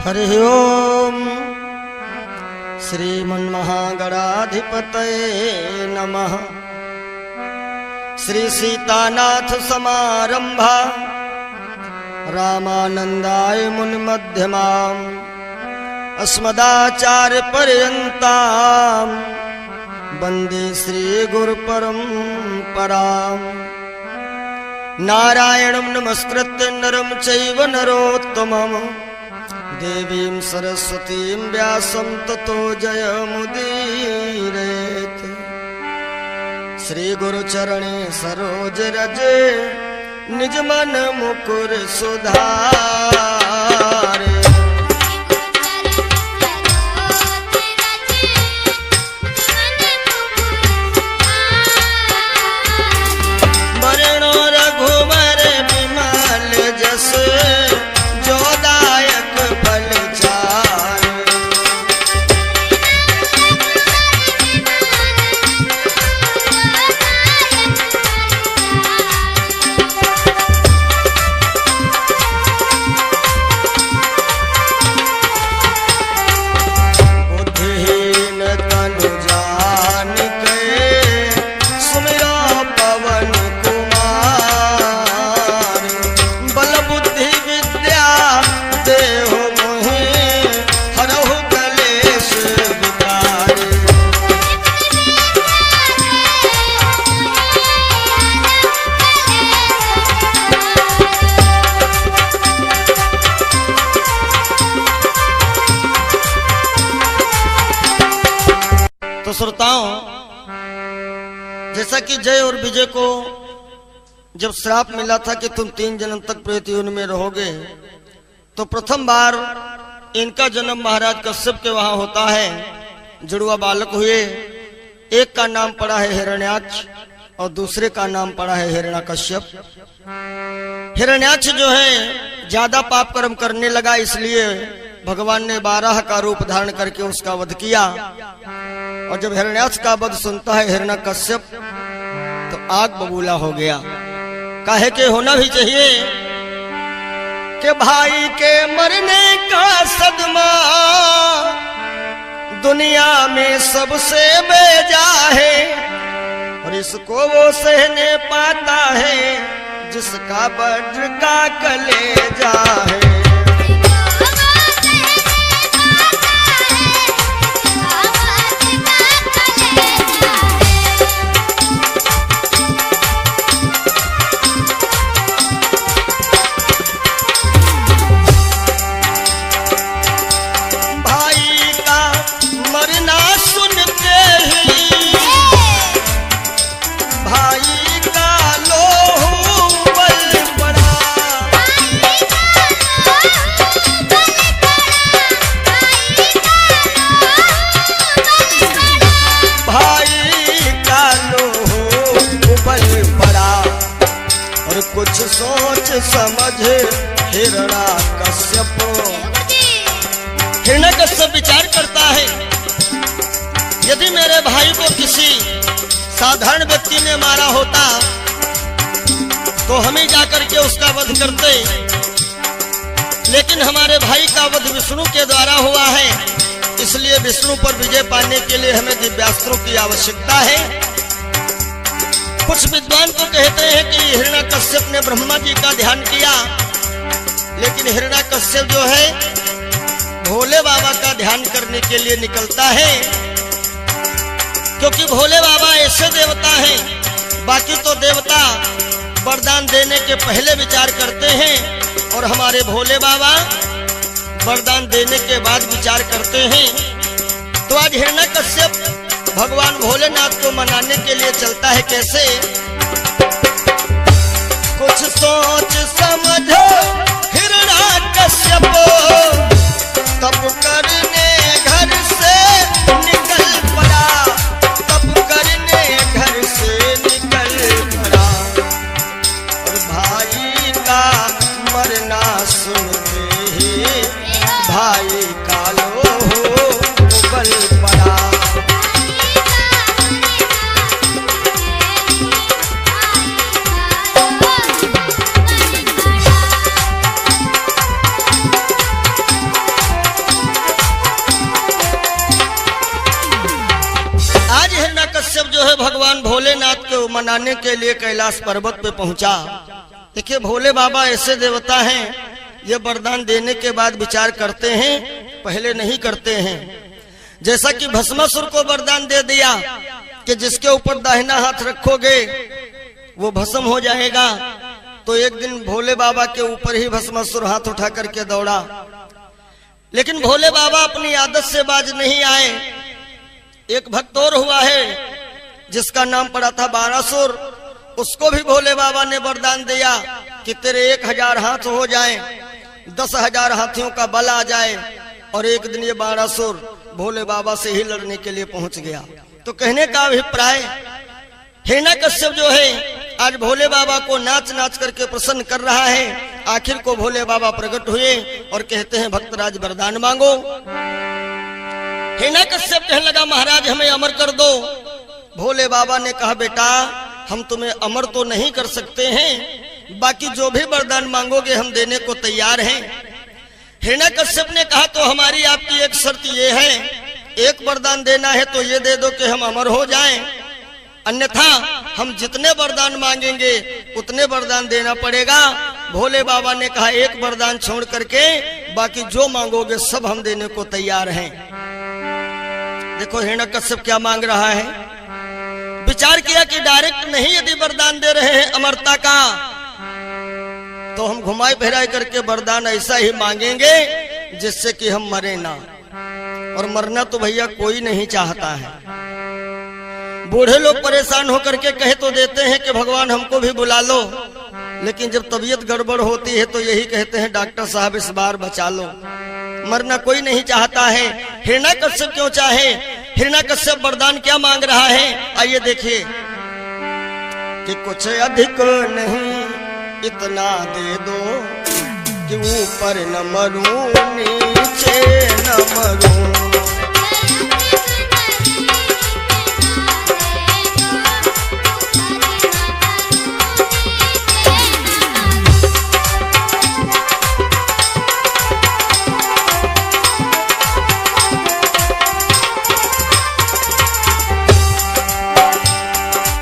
हरि ओम श्रीमन्महागणाधिपतये नमः। श्री सीतानाथ समारंभा रामानंदाय मुनिमध्यमाम् अस्मदाचार्य पर्यन्ताम् वन्दे श्री गुरुपरम्पराम्। नारायणं नमस्कृत्य नरं चैव नरोत्तमम् देवीं सरस्वतीं व्यासं ततो जयमुदीरयेत्। श्री गुरुचरणे सरोज रजे निज मन मुकुर सुधारे। वरणो रघुवर विमल जस जोदायक फल चारे। बुद्धिहीन तनु जानिके सुमिरो पवन कुमार। बल बुद्धि विद्या देहु मोहि हरहु कलेश विकार। तो श्रोताओं, जैसा कि जय और विजय को जब श्राप मिला था कि तुम 3 जन्म तक प्रेत योनि में रहोगे, तो प्रथम बार इनका जन्म महाराज कश्यप के वहां होता है। जुड़वा बालक हुए, एक का नाम पड़ा है हिरण्याक्ष और दूसरे का नाम पड़ा है हिरण्यकश्यप। हिरण्याक्ष जो है ज्यादा पाप कर्म करने लगा, इसलिए भगवान ने 12 का रूप धारण करके उसका वध किया। और जब हिरण्याक्ष का वध सुनता है हिरण्यकश्यप तो आग बबूला हो गया। काहे के होना भी चाहिए कि भाई के मरने का सदमा दुनिया में सबसे बेजा है, और इसको वो सहने पाता है जिसका वज्र का कलेजा है। कुछ सोच समझ हिरण्यकश्यप विचार करता है, यदि मेरे भाई को किसी साधारण व्यक्ति ने मारा होता तो हम ही जाकर के उसका वध करते, लेकिन हमारे भाई का वध विष्णु के द्वारा हुआ है, इसलिए विष्णु पर विजय पाने के लिए हमें दिव्यास्त्रों की आवश्यकता है। कुछ विद्वान तो कहते हैं कि हिरण्यकश्यप ने ब्रह्मा जी का ध्यान किया, लेकिन हिरण्यकश्यप जो है भोले बाबा का ध्यान करने के लिए निकलता है, क्योंकि भोले बाबा ऐसे देवता हैं, बाकी तो देवता वरदान देने के पहले विचार करते हैं और हमारे भोले बाबा वरदान देने के बाद विचार करते हैं। तो आज हिरण्यकश्यप भगवान भोलेनाथ को मनाने के लिए चलता है। कैसे? कुछ सोच समझो हिरण्यकश्यप तप करने घर से निकल पड़ा, तप करने घर से निकल पड़ा। और भाई का मरना सुनते ही भाई का लोहो उबल पड़ा। भगवान भोलेनाथ को मनाने के लिए कैलाश पर्वत पे पहुंचा। देखिए भोले बाबा ऐसे देवता हैं, ये वरदान देने के बाद विचार करते हैं, पहले नहीं करते हैं। जैसा कि भस्मासुर को वरदान दे दिया कि जिसके ऊपर दाहिना हाथ रखोगे वो भस्म हो जाएगा, तो एक दिन भोले बाबा के ऊपर ही भस्मासुर हाथ उठा करके दौड़ा। लेकिन भोले बाबा अपनी आदत से बाज नहीं आए। एक भक्त और हुआ है जिसका नाम पड़ा था बारासुर, उसको भी भोले बाबा ने वरदान दिया कि तेरे 1000 हाथ हो जाएं, 10,000 हाथियों का बल आ जाए। और एक दिन ये बारासुर भोले बाबा से ही लड़ने के लिए पहुंच गया। तो कहने का अभिप्राय, हिरण्यकश्यप जो है आज भोले बाबा को नाच नाच करके प्रसन्न कर रहा है। आखिर को भोले बाबा प्रकट हुए और कहते हैं भक्तराज वरदान मांगो। हिरण्यकश्यप कहने लगा महाराज हमें अमर कर दो। भोले बाबा ने कहा बेटा हम तुम्हें अमर तो नहीं कर सकते हैं, बाकी जो भी वरदान मांगोगे हम देने को तैयार हैं। हिरण्यकश्यप ने कहा तो हमारी आपकी एक शर्त ये है, एक वरदान देना है तो ये दे दो कि हम अमर हो जाएं, अन्यथा हम जितने वरदान मांगेंगे उतने वरदान देना पड़ेगा। भोले बाबा ने कहा एक वरदान छोड़ करके बाकी जो मांगोगे सब हम देने को तैयार हैं। देखो हिरण्यकश्यप क्या मांग रहा है। विचार किया कि डायरेक्ट नहीं यदि वरदान दे रहे हैं अमरता का, तो हम घुमाई फिराई करके वरदान ऐसा ही मांगेंगे जिससे कि हम मरे ना। और मरना तो भैया कोई नहीं चाहता है। बूढ़े लोग परेशान होकर के कहे तो देते हैं कि भगवान हमको भी बुला लो, लेकिन जब तबीयत गड़बड़ होती है तो यही कहते हैं डॉक्टर साहब इस बार बचा लो। मरना कोई नहीं चाहता है। हिरण्यकश्यप क्यों चाहे? हिरण्यकश्यप वरदान क्या मांग रहा है, आइए देखिए कि कुछ अधिक नहीं इतना दे दो कि ऊपर न मरूं नीचे न मरूं।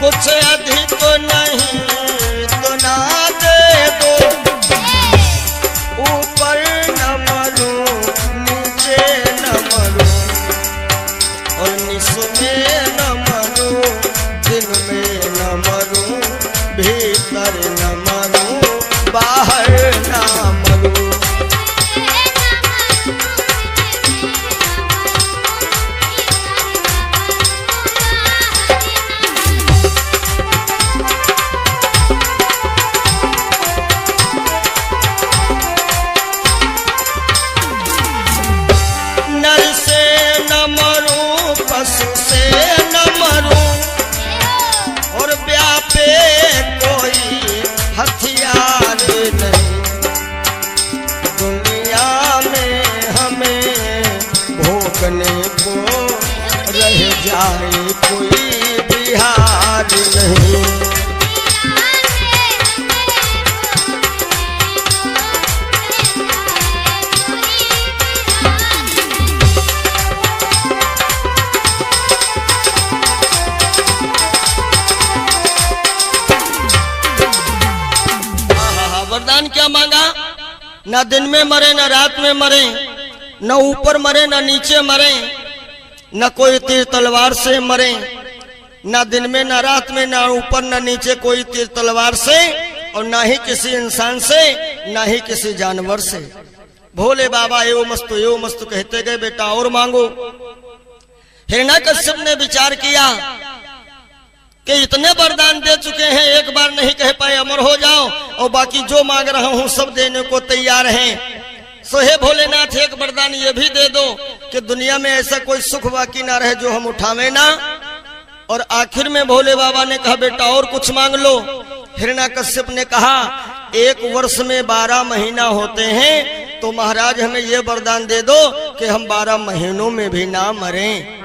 कुछ अधिक नहीं तो ना दे दो, ऊपर न मरूं नीचे न मरूं, और निस में न मरूं दिन में न मरूं, भीतर न मरूं बाहर न मरूं। पशु से न मरूं और व्यापे कोई हथियार नहीं, दुनिया में हमें भोगने को रह जाए कोई बिहार नहीं। वरदान क्या मांगा? ना दिन में मरे ना रात में मरे, न ऊपर मरे ना नीचे मरे, न कोई तीर तलवार से मरे, ना दिन में ना रात में, ना ऊपर ना नीचे कोई तीर तलवार से, और ना ही किसी इंसान से, ना ही किसी जानवर से। भोले बाबा एवं मस्तु कहते गए बेटा और मांगो। हिरण्यकश्यप ने विचार किया कि इतने वरदान दे चुके हैं, एक बार नहीं कह पाए अमर हो जाओ, और बाकी जो मांग रहा हूं सब देने को तैयार हैं। सो हे भोलेनाथ एक वरदान ये भी दे दो कि दुनिया में ऐसा कोई सुख बाकी ना रहे जो हम उठावे ना। और आखिर में भोले बाबा ने कहा बेटा और कुछ मांग लो। हिरण्यकश्यप ने कहा 1 वर्ष में 12 महीना होते हैं, तो महाराज हमें ये वरदान दे दो कि हम 12 महीनों में भी ना मरें।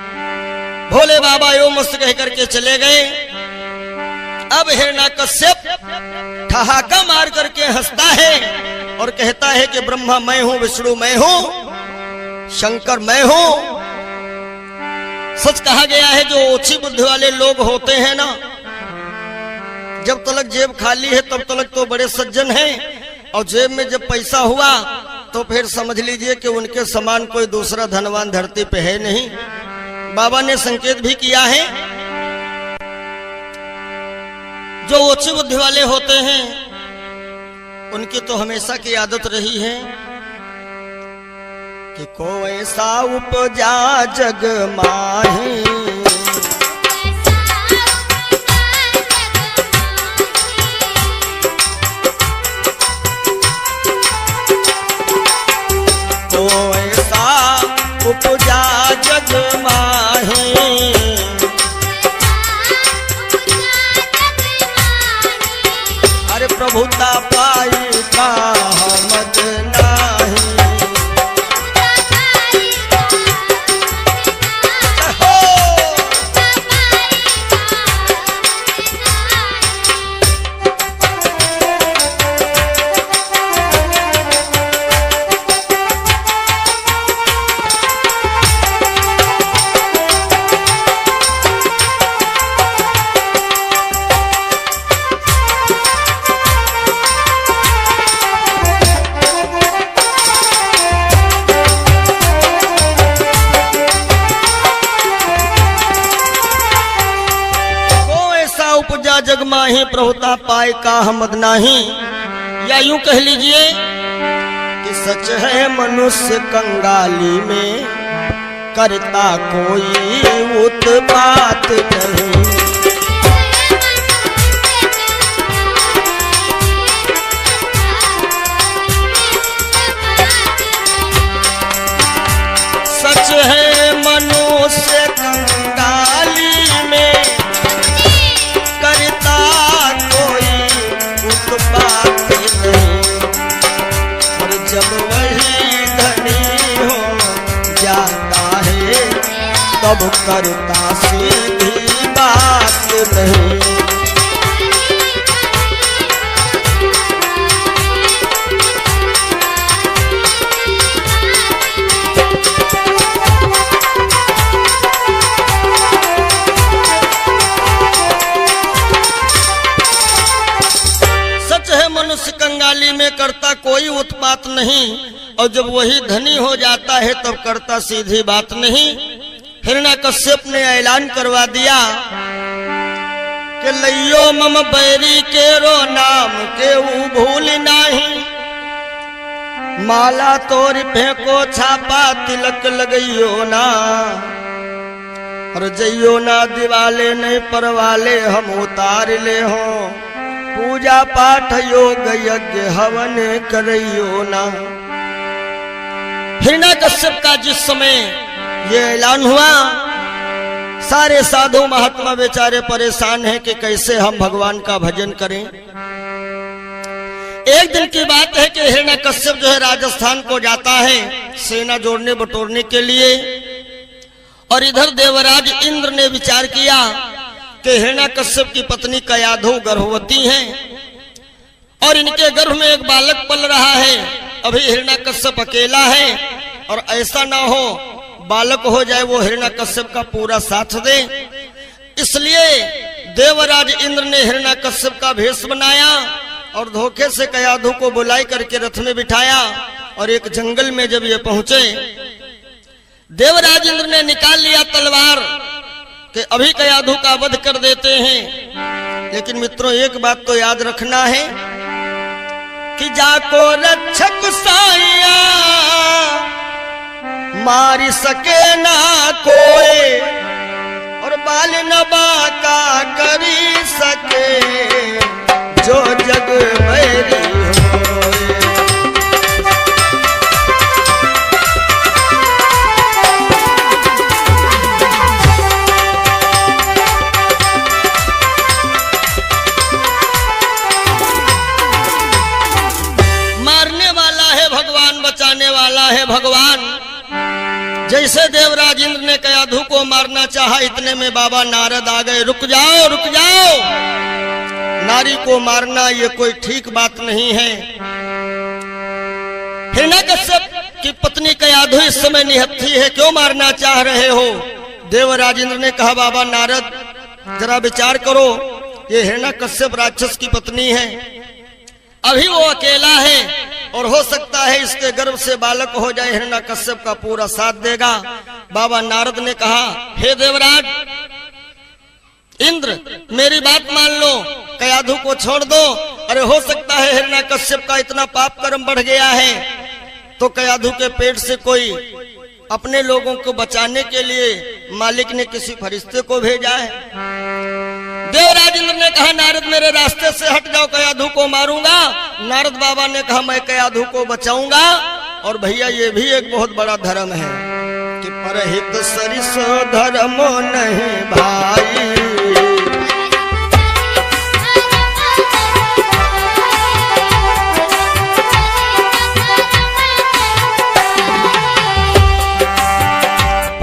भोले बाबा यो मस्त कह करके चले गए। अब हिरण्यकश्यप ठहाका मार करके हंसता है और कहता है कि ब्रह्मा मैं हूं, विष्णु मैं हूं, शंकर मैं हूं। सच कहा गया है जो ओछी बुद्धि वाले लोग होते हैं ना, जब तलक जेब खाली है तब तलक तो बड़े सज्जन हैं, और जेब में जब पैसा हुआ तो फिर समझ लीजिए कि उनके समान कोई दूसरा धनवान धरती पे है नहीं। बाबा ने संकेत भी किया है, जो ओछी बुद्धि वाले होते हैं उनकी तो हमेशा की आदत रही है कि कोई ऐसा उपजा जग माही, कोई ऐसा उपजा जग माही, अरे प्रभुता पाई का हमद नाही। जग माही प्रभुता पाए का हमद नाही, या यूं कह लीजिए कि सच है मनुष्य कंगाली में करता कोई उत्पात नहीं। सच है मनुष्य कंगाली में जब वही धनी हो जाता है तब करता सीधी बात नहीं। सच है मनुष्य कंगाली में करता कोई उत्पात नहीं, और जब वही धनी हो जाता है तब करता सीधी बात नहीं। हिरण्यकश्यप ने ऐलान करवा दिया कि लइयो मम बैरी के रो नाम के ऊ भूल नहीं, माला तोर फेंको छापा तिलक लगइयो ना, और जइयो ना दिवाले नहीं परवाले हम उतार ले हो, पूजा पाठ योग यज्ञ हवन करियो ना। हिरण्यकश्यप का जिस समय ये ऐलान हुआ, सारे साधु महात्मा बेचारे परेशान हैं कि कैसे हम भगवान का भजन करें। एक दिन की बात है कि हिरण्यकश्यप जो है राजस्थान को जाता है सेना जोड़ने बटोरने के लिए, और इधर देवराज इंद्र ने विचार किया कि हिरण्यकश्यप की पत्नी कयाधु गर्भवती हैं और इनके गर्भ में एक बालक पल रहा है। अभी हिरण्यकश्यप अकेला है और ऐसा ना हो बालक हो जाए वो हिरण्यकश्यप का पूरा साथ दे, इसलिए देवराज इंद्र ने हिरण्यकश्यप का भेष बनाया और धोखे से कयाधु को बुलाई करके रथ में बिठाया, और एक जंगल में जब ये पहुंचे देवराज इंद्र ने निकाल लिया तलवार कि अभी कयाधु का वध कर देते हैं। लेकिन मित्रों एक बात तो याद रखना है कि जाको रक्षक साइया मारी सके ना कोई, और बाल न बाका करी सके जो जग बैरी होए। मारने वाला है भगवान, बचाने वाला है भगवान। जैसे देवराज इंद्र ने कयाधु को मारना चाहा, इतने में बाबा नारद आ गए। रुक जाओ रुक जाओ, नारी को मारना ये कोई ठीक बात नहीं है। हिरण्यकश्यप की पत्नी कयाधु इस समय निहत्थी है, क्यों मारना चाह रहे हो? देवराज इंद्र ने कहा बाबा नारद जरा विचार करो, ये हिरण्यकश्यप राक्षस की पत्नी है, अभी वो अकेला है और हो सकता है इसके गर्भ से बालक हो जाए, हिरण्यकश्यप का पूरा साथ देगा। बाबा नारद ने कहा हे देवराज इंद्र मेरी बात मान लो, कयाधु को छोड़ दो। अरे हो सकता है हिरण्यकश्यप का इतना पाप कर्म बढ़ गया है तो कयाधु के पेट से कोई अपने लोगों को बचाने के लिए मालिक ने किसी फरिश्ते को भेजा है। देवराज इंद्र ने कहा नारद मेरे रास्ते से हट जाओ, कयाधु को मारूंगा। नारद बाबा ने कहा मैं कयाधु को बचाऊंगा। और भैया ये भी एक बहुत बड़ा धर्म है कि परहित सरिसो धर्मो नहीं भाई,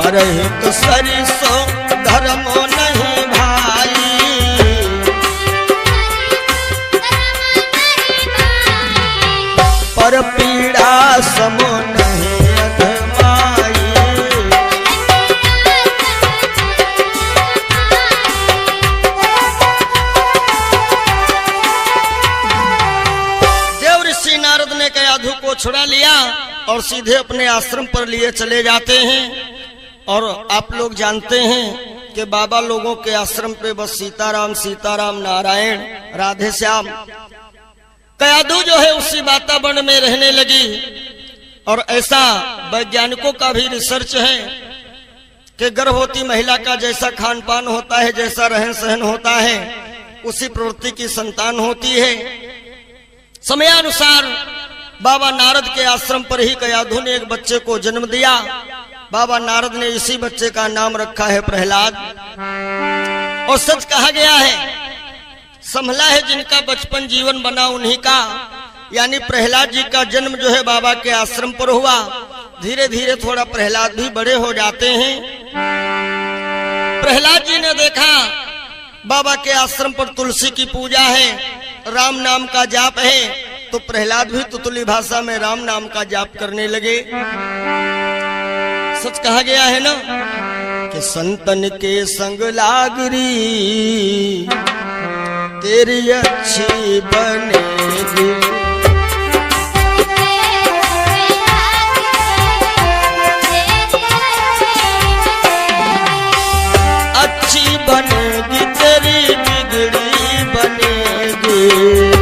परहित सरिसो धर्मो नहीं भाई, पर पीड़ा समो नहीं अधमाई। देव ऋषि नारद ने कयाधु को छुड़ा लिया और सीधे अपने आश्रम पर लिए चले जाते हैं। और आप लोग जानते हैं कि बाबा लोगों के आश्रम पे बस सीताराम सीताराम नारायण राधे श्याम। कयाधु जो है उसी वातावरण में रहने लगी। और ऐसा वैज्ञानिकों का भी रिसर्च है कि गर्भवती महिला का जैसा खान पान होता है, जैसा रहन सहन होता है, उसी प्रवृत्ति की संतान होती है। समयानुसार बाबा नारद के आश्रम पर ही कयाधु ने एक बच्चे को जन्म दिया। बाबा नारद ने इसी बच्चे का नाम रखा है प्रहलाद। और सच कहा गया है संभला है जिनका बचपन जीवन बना उन्हीं का, यानी प्रहलाद जी का जन्म जो है बाबा के आश्रम पर हुआ। धीरे धीरे थोड़ा प्रहलाद भी बड़े हो जाते हैं। प्रहलाद जी ने देखा बाबा के आश्रम पर तुलसी की पूजा है, राम नाम का जाप है, तो प्रहलाद भी तुतली भाषा में राम नाम का जाप करने लगे। सच कहा गया है ना कि संतन के संग लागरी तेरी अच्छी बनेगी, अच्छी बनेगी तेरी बिगड़ी बनेगी,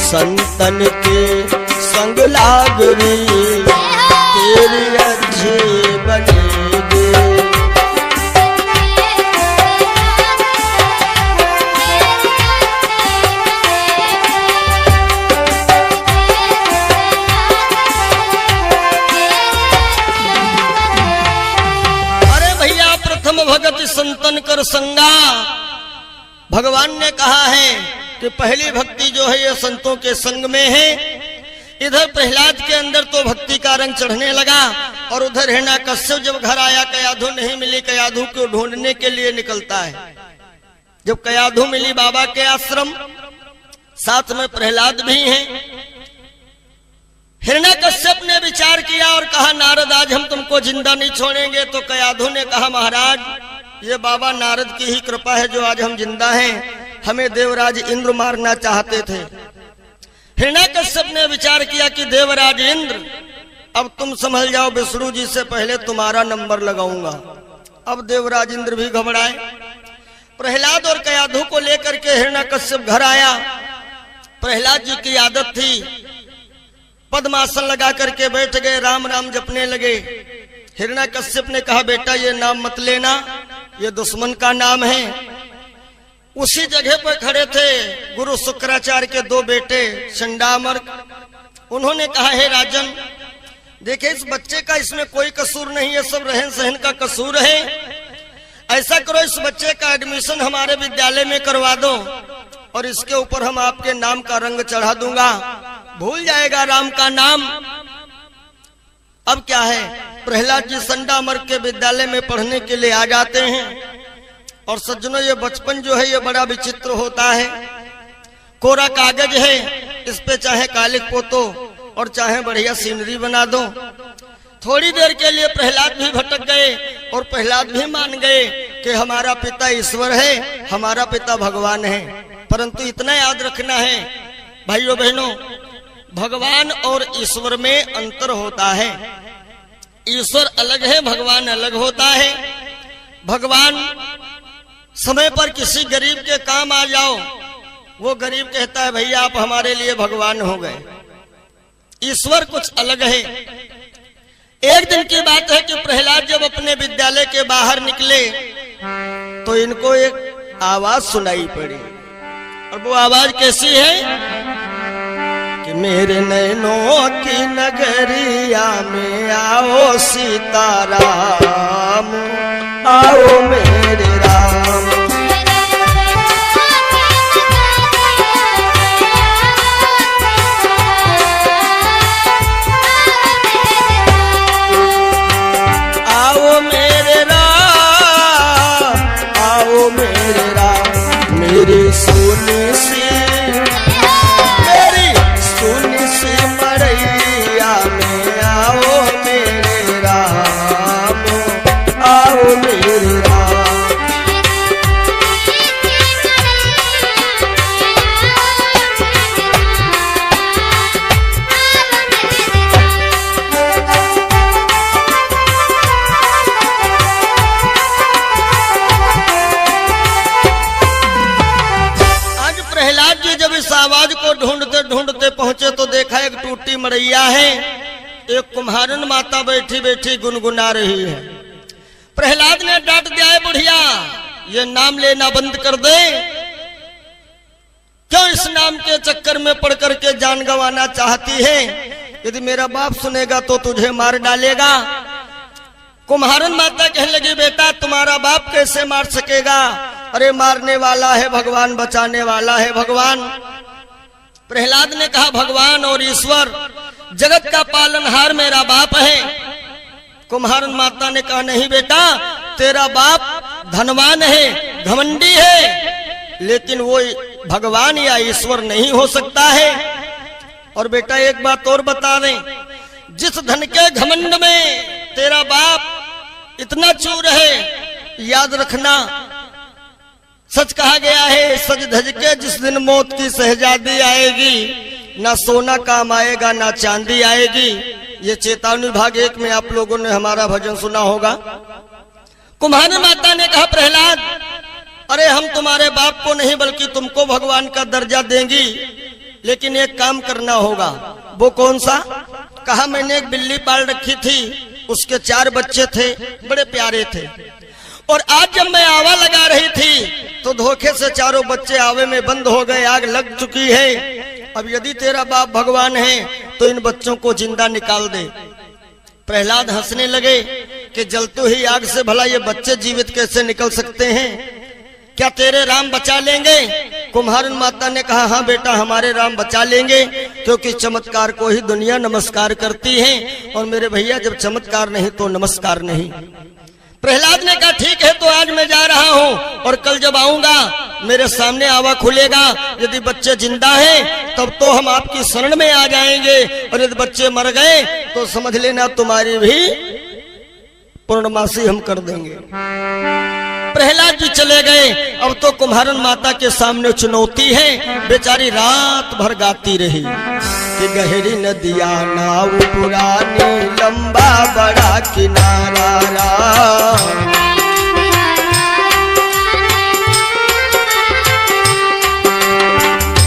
संतन के संग लागरी तेरी अच्छी बनेगी। अरे भैया प्रथम भगत संतन कर संगा, भगवान ने कहा है कि पहली भक्ति जो है ये संतों के संग में है। इधर प्रहलाद के अंदर तो भक्ति का रंग चढ़ने लगा और उधर हिरण्यकश्यप जब घर आया, कयाधु नहीं मिली, कयाधु को ढूंढने के लिए निकलता है। जब कयाधु मिली बाबा के आश्रम, साथ में प्रहलाद भी हैं। हिरण्यकश्यप ने विचार किया और कहा नारद आज हम तुमको जिंदा नहीं छोड़ेंगे। तो कयाधु ने कहा महाराज ये बाबा नारद की ही कृपा है जो आज हम जिंदा हैं, हमें देवराज इंद्र मारना चाहते थे। हिरण्यकश्यप ने विचार किया कि देवराज इंद्र अब तुम संभल जाओ, विष्णु जी से पहले तुम्हारा नंबर लगाऊंगा। अब देवराज इंद्र भी घबराए। प्रहलाद और कयाधु को लेकर के हिरण्यकश्यप घर आया। प्रहलाद जी की आदत थी पद्मासन लगा करके बैठ गए, राम राम जपने लगे। हिरण्यकश्यप ने कहा बेटा ये नाम मत लेना, ये दुश्मन का नाम है। उसी जगह पर खड़े थे गुरु शुक्राचार्य के दो बेटे चंडामर्क। उन्होंने कहा हे राजन देखिए इस बच्चे का इसमें कोई कसूर नहीं है, सब रहन सहन का कसूर है। ऐसा करो इस बच्चे का एडमिशन हमारे विद्यालय में करवा दो और इसके ऊपर हम आपके नाम का रंग चढ़ा दूंगा, भूल जाएगा राम का नाम। अब क्या है प्रहलाद जी चंडामर्क के विद्यालय में पढ़ने के लिए आ जाते हैं। और सज्जनों ये बचपन जो है ये बड़ा विचित्र होता है। कोरा कागज है, इस पे चाहे कालिख पोतो, और चाहे बढ़िया सीनरी बना दो। थोड़ी देर के लिए प्रहलाद भी भटक गए और प्रहलाद भी मान गए कि हमारा पिता ईश्वर है, हमारा पिता भगवान है। परंतु इतना याद रखना है भाइयों बहनों, भगवान और ईश्वर में अंतर होता है। ईश्वर अलग है, भगवान अलग होता है। भगवान समय पर किसी गरीब के काम आ जाओ, वो गरीब कहता है भैया आप हमारे लिए भगवान हो गए। ईश्वर कुछ अलग है। एक दिन की बात है कि प्रहलाद जब अपने विद्यालय के बाहर निकले तो इनको एक आवाज सुनाई पड़ी, और वो आवाज कैसी है कि मेरे नैनों की नगरिया में आओ सीताराम, आओ मेरे राम। आओ मेरे राम, आओ मेरे राम, मेरी सोनी सी मरैया में आओ मेरे राम, आओ मेरे राम। आज प्रहलाद जी जब इस आवाज को ढूंढते ढूंढते पहुंचे तो देखा एक टूटी मरैया है, एक कुम्हारन माता बैठी बैठी गुनगुना रही है। प्रहलाद ने डांट दिया है बुढ़िया ये नाम लेना बंद कर दे, क्यों इस नाम के चक्कर में पड़ करके जान गंवाना चाहती है? यदि मेरा बाप सुनेगा तो तुझे मार डालेगा। कुम्हारन माता कहने लगी बेटा तुम्हारा बाप कैसे मार सकेगा? अरे मारने वाला है भगवान, बचाने वाला है भगवान। प्रहलाद ने कहा भगवान और ईश्वर जगत का पालनहार मेरा बाप है। कुम्हारन माता ने कहा नहीं बेटा तेरा बाप धनवान है, घमंडी है, लेकिन वो भगवान या ईश्वर नहीं हो सकता है। और बेटा एक बात और बता दें, जिस धन के घमंड में तेरा बाप इतना चूर है, याद रखना सच कहा गया है सज धज के जिस दिन मौत की शहजादी आएगी, ना सोना काम आएगा ना चांदी आएगी। ये चेतावनी भाग 1 में आप लोगों ने हमारा भजन सुना होगा। कुम्हारन माता ने कहा प्रहलाद अरे हम तुम्हारे बाप को नहीं बल्कि तुमको भगवान का दर्जा देंगी, लेकिन एक काम करना होगा। वो कौन सा? कहा मैंने एक बिल्ली पाल रखी थी, उसके 4 बच्चे थे, बड़े प्यारे थे, और आज जब मैं आवा लगा रही थी तो धोखे से 4 बच्चे आवे में बंद हो गए, आग लग चुकी है। अब यदि तेरा बाप भगवान है तो इन बच्चों को जिंदा निकाल दे। प्रहलाद हंसने लगे कि जलते ही आग से भला ये बच्चे जीवित कैसे निकल सकते हैं? क्या तेरे राम बचा लेंगे? कुम्हारन माता ने कहा हाँ बेटा हमारे राम बचा लेंगे, क्योंकि चमत्कार को ही दुनिया नमस्कार करती है, और मेरे भैया जब चमत्कार नहीं तो नमस्कार नहीं। प्रहलाद ने कहा ठीक है तो आज मैं जा रहा हूँ, और कल जब आऊंगा मेरे सामने आवा खुलेगा, यदि बच्चे जिंदा हैं तब तो हम आपकी शरण में आ जाएंगे, और यदि बच्चे मर गए तो समझ लेना तुम्हारी भी पूर्णमासी हम कर देंगे। प्रहलाद जी चले गए। अब तो कुम्हारन माता के सामने चुनौती है, बेचारी रात भर गाती रही कि गहरी नदिया नाव पुरानी लंबा बड़ा किनारा,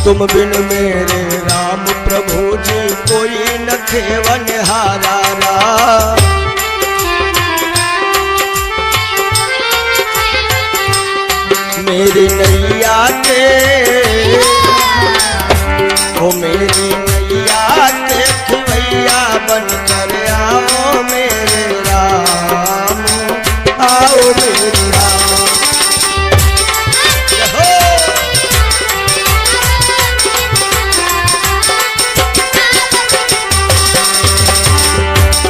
तुम बिन मेरे राम प्रभु जी कोई न खेवन हारा। मेरी नैया के ओ मेरी नैया के खिवैया बन कर आओ मेरे राम, आओ मेरे राम।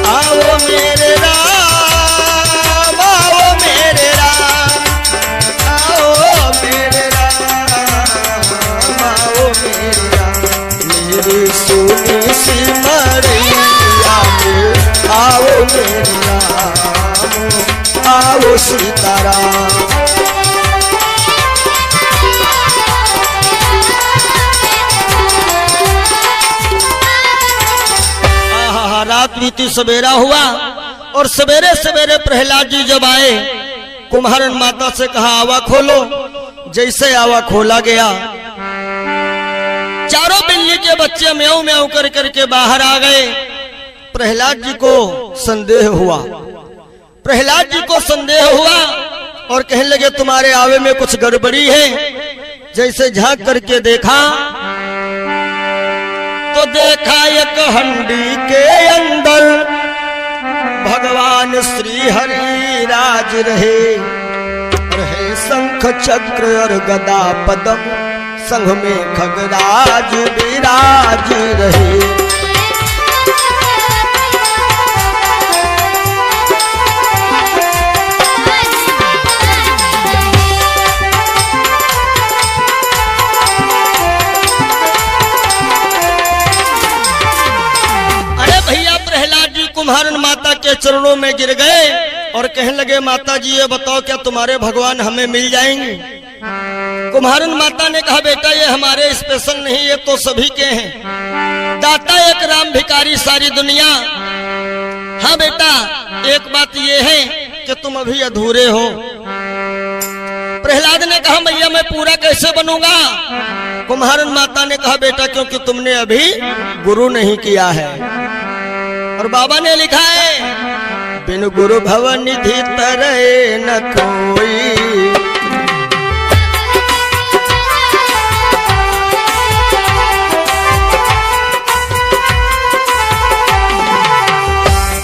आओ मेरे राम, आओ मेरे राम, आओ मेरे राम। की सुनी सिमरिया में आओ मेरे राम, आओ सीताराम। रात बीती सवेरा हुआ और सवेरे सवेरे प्रहलाद जी जब आए, कुम्हारन माता से कहा आवा खोलो। जैसे आवा खोला गया, चारों बिल्ली के बच्चे म्याऊ म्याऊ कर करके बाहर आ गए। प्रहलाद जी को संदेह हुआ, प्रहलाद जी को संदेह हुआ और कहने लगे तुम्हारे आवे में कुछ गड़बड़ी है। जैसे झांक करके देखा तो देखा एक हंडी के अंदर भगवान श्री हरि राज रहे, रहे शंख चक्र और गदा पद्म, संग में खगराज विराज रहे। कुम्हारन माता के चरणों में गिर गए और कहने लगे माता जी ये बताओ क्या तुम्हारे भगवान हमें मिल जाएंगे? कुम्हारन माता ने कहा बेटा ये हमारे स्पेशल नहीं, ये तो सभी के हैं। दाता एक राम भिखारी सारी दुनिया। हाँ बेटा एक बात ये है कि तुम अभी अधूरे हो। प्रहलाद ने कहा मैया मैं पूरा कैसे बनूंगा? कुम्हारन माता ने कहा बेटा क्योंकि तुमने अभी गुरु नहीं किया है। और बाबा ने लिखा है बिन गुरु भव निधि तरह न कोई,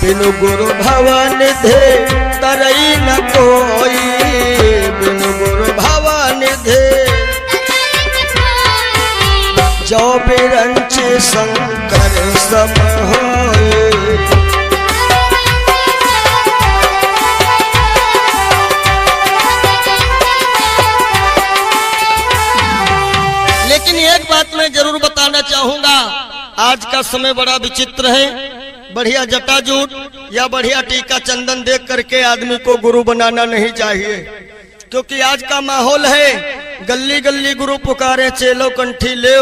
बिन गुरु भव निधि तरह न कोई, बिन गुरु भव निधि जो बिरंच शंकर सम होए। लेकिन एक बात मैं जरूर बताना चाहूंगा, आज का समय बड़ा विचित्र है। बढ़िया जटाजूट या बढ़िया टीका चंदन देख करके आदमी को गुरु बनाना नहीं चाहिए, क्योंकि आज का माहौल है गली गली गुरु पुकारे चेलो कंठी ले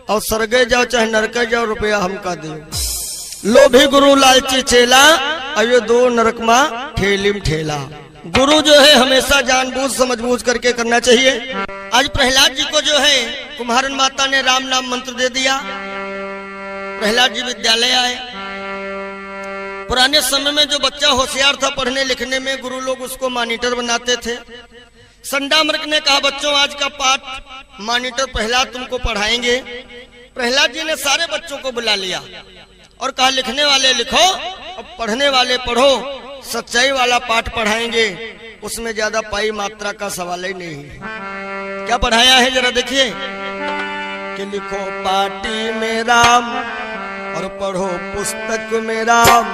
और सरगे जाओ चाहे नरके जाओ रुपया हमका दे। लोभी गुरु लालची चेला अयो दो नरकमा ठेलिम ठेला। गुरु जो है हमेशा जानबूझ समझबूझ करके करना चाहिए। आज प्रहलाद जी को जो है कुम्हारन माता ने राम नाम मंत्र दे दिया। प्रहलाद जी विद्यालय आए। पुराने समय में जो बच्चा होशियार था पढ़ने लिखने में, गुरु लोग उसको मॉनिटर बनाते थे। संडा मृग ने कहा बच्चों आज का पाठ मॉनिटर प्रहलाद तुमको पढ़ाएंगे। प्रहलाद जी ने सारे बच्चों को बुला लिया और कहा लिखने वाले लिखो और पढ़ने वाले पढ़ो, सच्चाई वाला पाठ पढ़ाएंगे, उसमें ज्यादा पाई मात्रा का सवाल ही नहीं है। क्या पढ़ाया है जरा देखिए कि लिखो पाटी में राम और पढ़ो पुस्तक में राम,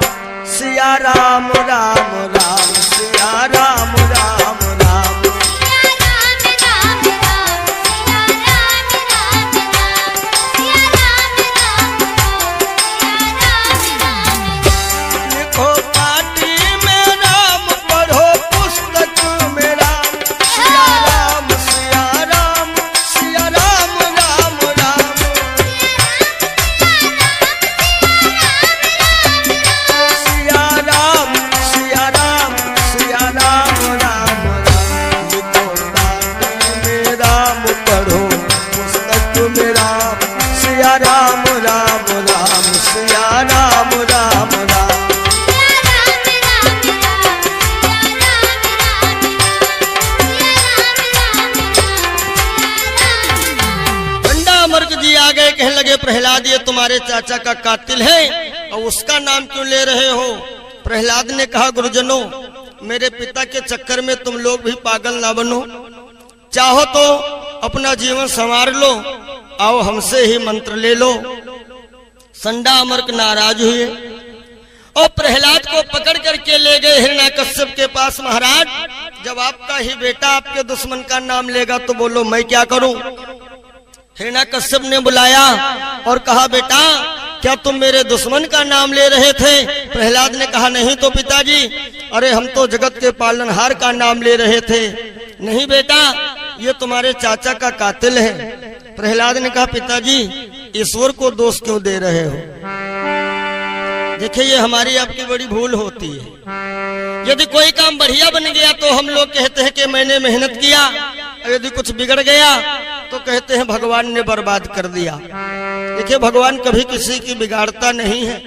सिया राम राम राम, सिया राम राम राम। प्रहलाद ये तुम्हारे चाचा का कातिल है और उसका नाम क्यों ले रहे हो? प्रहलाद ने कहा गुरुजनों मेरे पिता के चक्कर में तुम लोग भी पागल ना बनो, चाहो तो अपना जीवन संवार लो, आओ हमसे ही मंत्र ले लो। संडा अमर्क नाराज हुए और प्रहलाद को पकड़ करके ले गए हिरण्याकश्यप के पास। महाराज जब आपका ही बेटा आपके दुश्मन का नाम लेगा तो बोलो मैं क्या करूं? हिरण्याकश्यप ने बुलाया और कहा, बेटा क्या तुम मेरे दुश्मन का नाम ले रहे थे? प्रहलाद ने कहा, नहीं तो पिताजी, अरे हम तो जगत के पालनहार का नाम ले रहे थे। नहीं बेटा, ये तुम्हारे चाचा का कातिल है। प्रहलाद ने कहा, पिताजी ईश्वर को दोष क्यों दे रहे हो? देखिए, ये हमारी आपकी बड़ी भूल होती है। यदि कोई काम बढ़िया बन गया तो हम लोग कहते हैं कि मैंने मेहनत किया, और यदि कुछ बिगड़ गया तो कहते हैं भगवान ने बर्बाद कर दिया। देखिए, भगवान कभी किसी की बिगाड़ता नहीं है।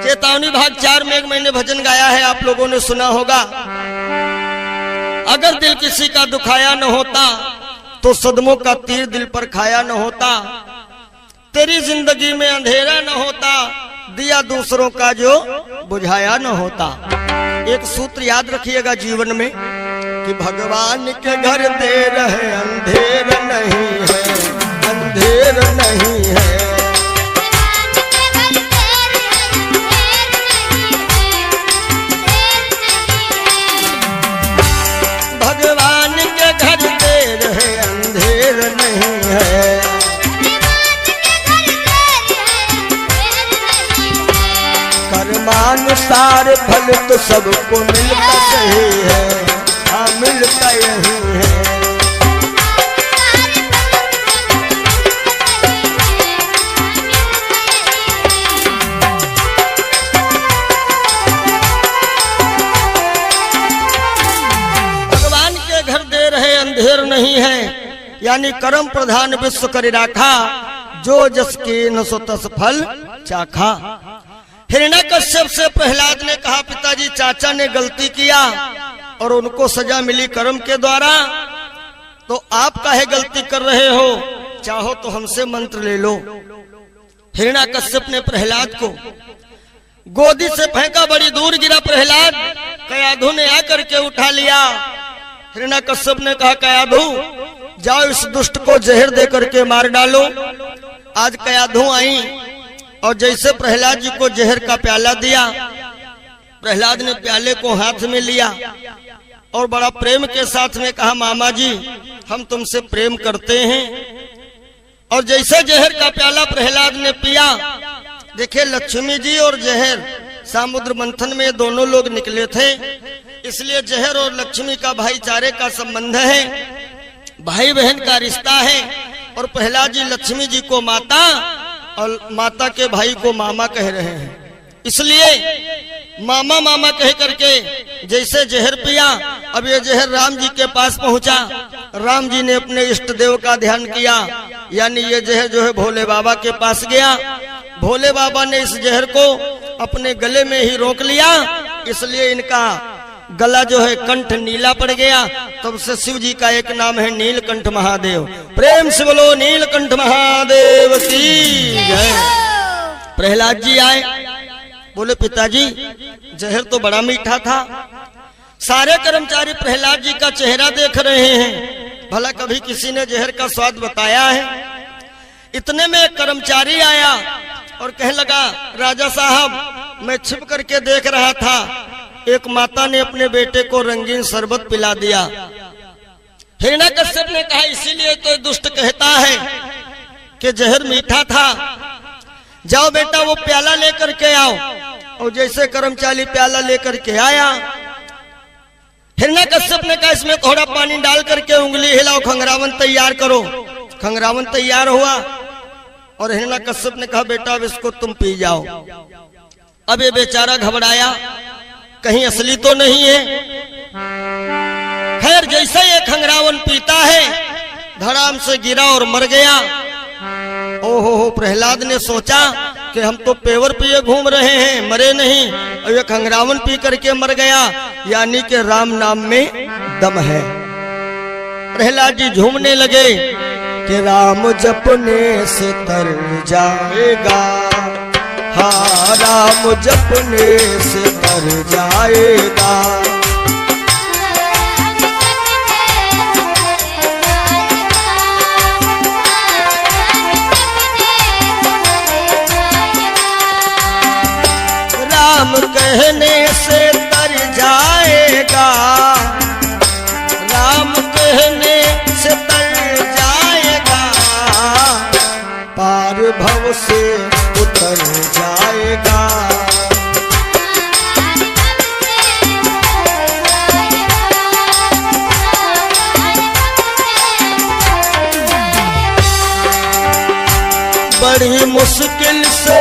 चेतावनी भाग 4 में एक मैंने भजन गाया है, आप लोगों ने सुना होगा। अगर दिल किसी का दुखाया न होता तो सदमों का तीर दिल पर खाया न होता, तेरी जिंदगी में अंधेरा न होता, दिया दूसरों का जो बुझाया न होता। एक सूत्र याद रखिएगा जीवन में कि भगवान के घर देर है, अंधेर नहीं है, अंधेर नहीं है। भगवान के घर देर है, अंधेर नहीं है। कर्मानुसार फल तो सबको मिलता सही है, हाँ मिलता यही है। भगवान के घर देर है, अंधेर नहीं है, यानी कर्म प्रधान विश्व करि राखा, जो जस के न सो तस फल चाखा। हिरण्यकश्यप से प्रहलाद ने कहा, पिताजी चाचा ने गलती किया और उनको सजा मिली कर्म के द्वारा, तो आप काहे गलती कर रहे हो? चाहो तो हमसे मंत्र ले लो। हिरण्यकश्यप ने प्रहलाद को गोदी से फेंका, बड़ी दूर गिरा प्रहलाद, कयाधु ने आकर के उठा लिया। हिरण्यकश्यप ने कहा, कयाधु जाओ इस दुष्ट को जहर दे करके मार डालो। आज कयाधु आई और जैसे प्रहलाद जी को जहर का प्याला दिया, प्रहलाद ने प्याले को हाथ में लिया और बड़ा प्रेम के साथ में कहा, मामा जी हम तुमसे प्रेम करते हैं। और जैसे जहर का प्याला प्रहलाद ने पिया, देखिए लक्ष्मी जी और जहर समुद्र मंथन में दोनों लोग निकले थे, इसलिए जहर और लक्ष्मी का भाईचारे का संबंध है, भाई बहन का रिश्ता है। और प्रहलाद जी लक्ष्मी जी को माता और माता के भाई को मामा कह रहे हैं, इसलिए मामा मामा कह करके जैसे जहर पिया। अब ये जहर राम जी के पास पहुंचा, राम जी ने अपने इष्ट देव का ध्यान किया, यानी ये जहर जो है भोले बाबा के पास गया। भोले बाबा ने इस जहर को अपने गले में ही रोक लिया, इसलिए इनका गला जो है कंठ नीला पड़ गया। तब से शिव जी का एक नाम है नीलकंठ महादेव। प्रेम से बोलो नीलकंठ महादेव की जय। प्रहलाद जी आए, बोले पिताजी जहर तो बड़ा मीठा था। सारे कर्मचारी प्रहलाद जी का चेहरा देख रहे हैं, भला कभी किसी ने जहर का स्वाद बताया है? इतने में एक कर्मचारी आया और कहने लगा, राजा साहब मैं छिप करके देख रहा था, एक माता ने अपने बेटे को रंगीन शरबत पिला दिया। हिरण्यकश्यप ने कहा, इसीलिए तो दुष्ट कहता है कि जहर मीठा था। जाओ बेटा वो प्याला लेकर के आओ। और जैसे कर्मचारी प्याला लेकर के आया, हिरण्यकश्यप ने कहा, इसमें थोड़ा पानी डाल करके उंगली हिलाओ, खंगरावन तैयार करो। खंगरावन तैयार हुआ और हिरण्यकश्यप ने कहा, बेटा अब इसको तुम पी जाओ। अब ये बेचारा घबराया, कहीं असली तो नहीं है। खैर जैसे ये खंगरावन पीता है, धड़ाम से गिरा और मर गया। ओहो, प्रहलाद ने सोचा कि हम तो पेवर पिए घूम रहे हैं, मरे नहीं, और ये खंगरावन पी करके मर गया, यानी कि राम नाम में दम है। प्रहलाद जी झूमने लगे कि राम जपने से तर जाएगा, हाँ राम जपने से तर जाएगा। राम कहने से तर जाएगा, राम कहने से तर जाएगा। पार भव से उतर जाएगा। बड़ी मुश्किल से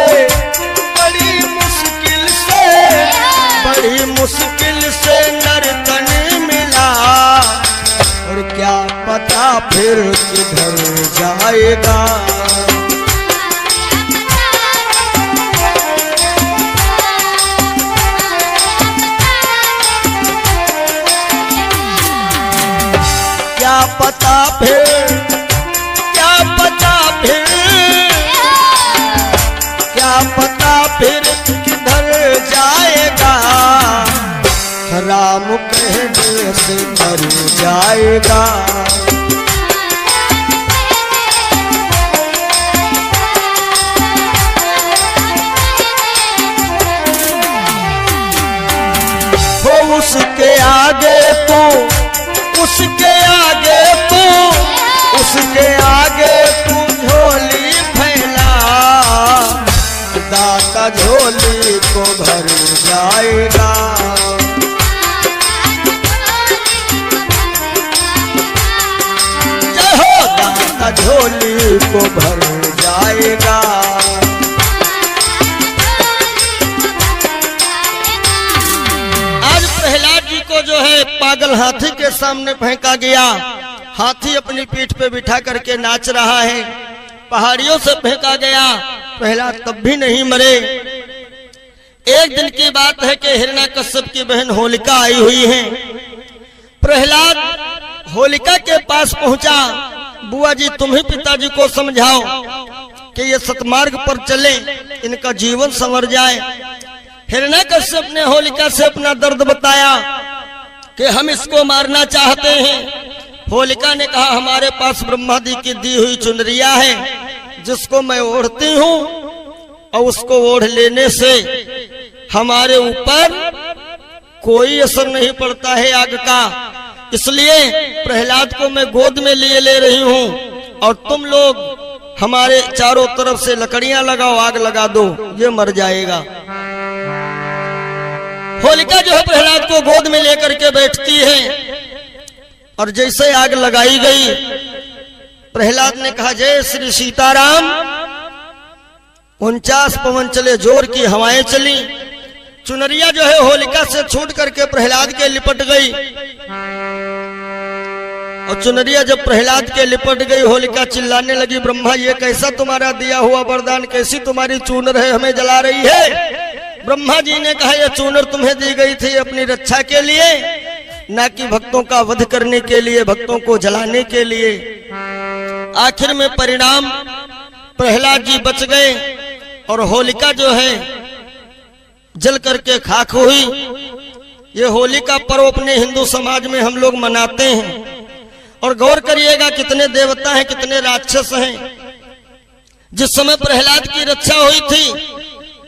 बड़ी मुश्किल से नर्तन मिला, और क्या पता फिर किधर जाएगा। क्या पता फिर किधर जाएगा। राम कहने से मर जाएगा। हो उसके आगे तो उसके आगे तू झोली फैला, दाता झोली को भर जाएगा। जय हो, दाता झोली को भर जाएगा। आज प्रहलाद जी को जो है पागल हाथी के सामने फेंका गया। हाथी अपनी पीठ पे बिठा करके नाच रहा है। पहाड़ियों से फेंका गया, प्रहलाद तब भी नहीं मरे। एक दिन की बात है कि हिरण्याकश्यप की बहन होलिका आई हुई है। प्रहलाद होलिका के पास पहुंचा। बुआ जी तुम ही पिताजी को समझाओ कि ये सतमार्ग पर चले, इनका जीवन संवर जाए। हिरण्याकश्यप ने होलिका से अपना दर्द बताया कि हम इसको मारना चाहते हैं। होलिका ने कहा हमारे पास ब्रह्मा जी की दी हुई चुनरिया है, जिसको मैं ओढ़ती हूँ, और उसको ओढ़ लेने से हमारे ऊपर कोई असर नहीं पड़ता है आग का। इसलिए प्रहलाद को मैं गोद में लिए ले रही हूँ, और तुम लोग हमारे चारों तरफ से लकड़ियां लगाओ, आग लगा दो, ये मर जाएगा। होलिका जो है प्रहलाद को गोद में लेकर के बैठती है, और जैसे आग लगाई गई, प्रहलाद ने कहा जय श्री सीताराम। 49 पवन चले, जोर की हवाएं चली। चुनरिया जो है होलिका से छूट करके प्रहलाद के लिपट गई, और चुनरिया जब प्रहलाद के लिपट गई, होलिका चिल्लाने लगी ब्रह्मा ये कैसा तुम्हारा दिया हुआ वरदान, कैसी तुम्हारी चूनर है, हमें जला रही है। ब्रह्मा जी ने कहा यह चूनर तुम्हें दी गई थी अपनी रक्षा के लिए, न कि भक्तों का वध करने के लिए, भक्तों को जलाने के लिए। आखिर में परिणाम प्रहलाद जी बच गए, और होलिका जो है जल करके खाक हुई। ये होली का पर्व अपने हिंदू समाज में हम लोग मनाते हैं, और गौर करिएगा कितने देवता हैं, कितने राक्षस हैं। जिस समय प्रहलाद की रक्षा हुई थी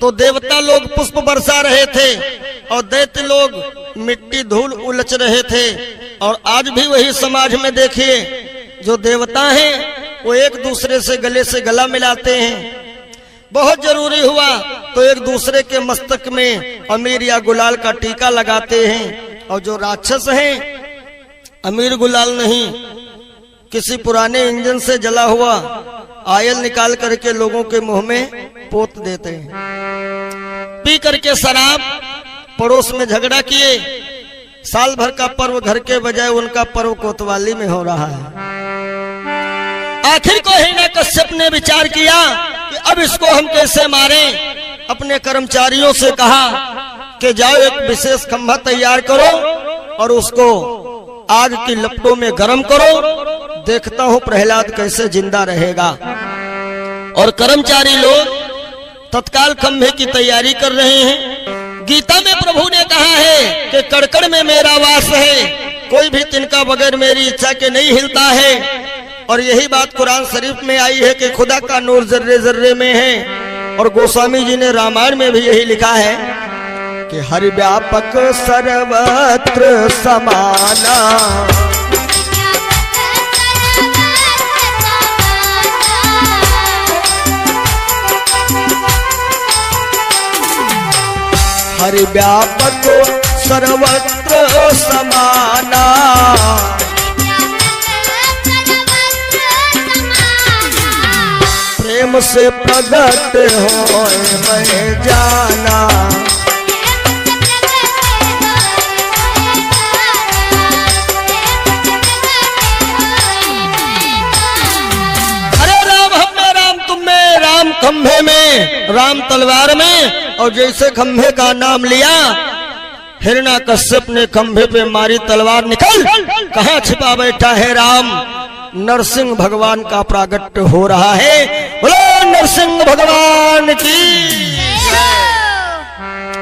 तो देवता लोग पुष्प बरसा रहे थे, और दैत्य लोग मिट्टी धूल उलच रहे थे। और आज भी वही समाज में देखिए, जो देवता हैं वो एक दूसरे से गले से गला मिलाते हैं। बहुत जरूरी हुआ तो एक दूसरे के मस्तक में अमीर या गुलाल का टीका लगाते हैं, और जो राक्षस हैं अमीर गुलाल नहीं, किसी पुराने इंजन से जला हुआ आयल निकाल करके लोगों के मुंह में पोत देते हैं। पी करके शराब, पड़ोस में झगड़ा किए, साल भर का पर्व घर के बजाय उनका पर्व कोतवाली में हो रहा है। आखिर को हिरण्याकश्यप ने विचार किया कि अब इसको हम कैसे मारें। अपने कर्मचारियों से कहा कि जाओ एक विशेष खंभा तैयार करो और उसको आग की लपटों में गर्म करो, देखता हूं प्रहलाद कैसे जिंदा रहेगा। और कर्मचारी लोग तत्काल खंभे की तैयारी कर रहे हैं। गीता में प्रभु ने कहा है कि कड़कड़ में मेरा वास है, कोई भी तिनका बगैर मेरी इच्छा के नहीं हिलता है। और यही बात कुरान शरीफ में आई है कि खुदा का नूर जर्रे जर्रे में है। और गोस्वामी जी ने रामायण में भी यही लिखा है कि हरि व्यापक सर्वत्र समाना, हरि व्यापक सर्वत्र समाना। प्रेम से प्रगट होए मैं जाना। खंभे में, राम तलवार में, और जैसे खंभे का नाम लिया हिरण्याकश्यप ने खंभे पे मारी तलवार, निकल, कहाँ छिपा बैठा है राम। नरसिंह भगवान का प्रागट्य हो रहा है। बोलो नरसिंह भगवान की।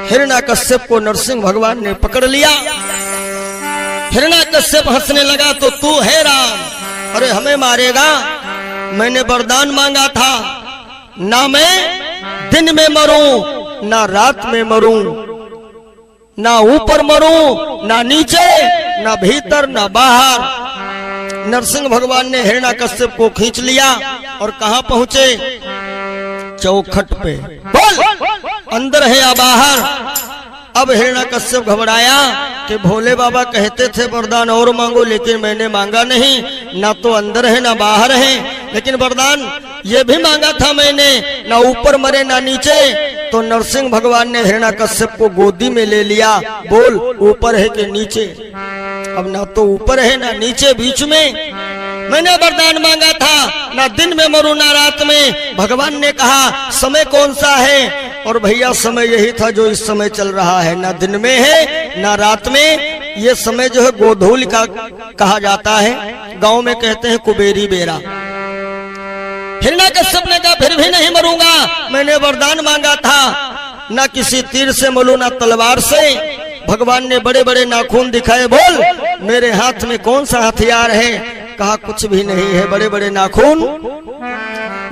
हिरण्याकश्यप को नरसिंह भगवान ने पकड़ लिया। हिरण्याकश्यप हंसने लगा, तो तू है राम? अरे हमें मारेगा? मैंने वरदान मांगा था, ना मैं दिन में मरूं ना रात में मरूं, ना ऊपर मरूं ना नीचे, ना भीतर ना बाहर। नरसिंह भगवान ने हिरण्याकश्यप को खींच लिया और कहां पहुंचे? चौखट पे। बोल अंदर है या बाहर? अब हिरण्याकश्यप घबराया कि भोले बाबा कहते थे वरदान और मांगो, लेकिन मैंने मांगा नहीं, ना तो अंदर है ना बाहर है। लेकिन वरदान ये भी मांगा था मैंने, ना ऊपर मरे ना नीचे। तो नरसिंह भगवान ने हिरण्याकश्यप को गोदी में ले लिया। बोल ऊपर है कि नीचे? अब ना तो ऊपर है ना नीचे, बीच में। मैंने वरदान मांगा था, ना दिन में मरूं ना रात में। भगवान ने कहा समय कौन सा है? और भैया समय यही था जो इस समय चल रहा है, ना दिन में है ना रात में। ये समय जो है गोधूल का कहा जाता है, गांव में कहते हैं कुबेरी बेरा। हिरण्याकश्यप ने कहा फिर भी नहीं मरूंगा, मैंने वरदान मांगा था, ना किसी तीर से मरूं ना तलवार से। भगवान ने बड़े बड़े नाखून दिखाए। बोल मेरे हाथ में कौन सा हथियार है? कहा कुछ भी नहीं है, बड़े बड़े नाखून।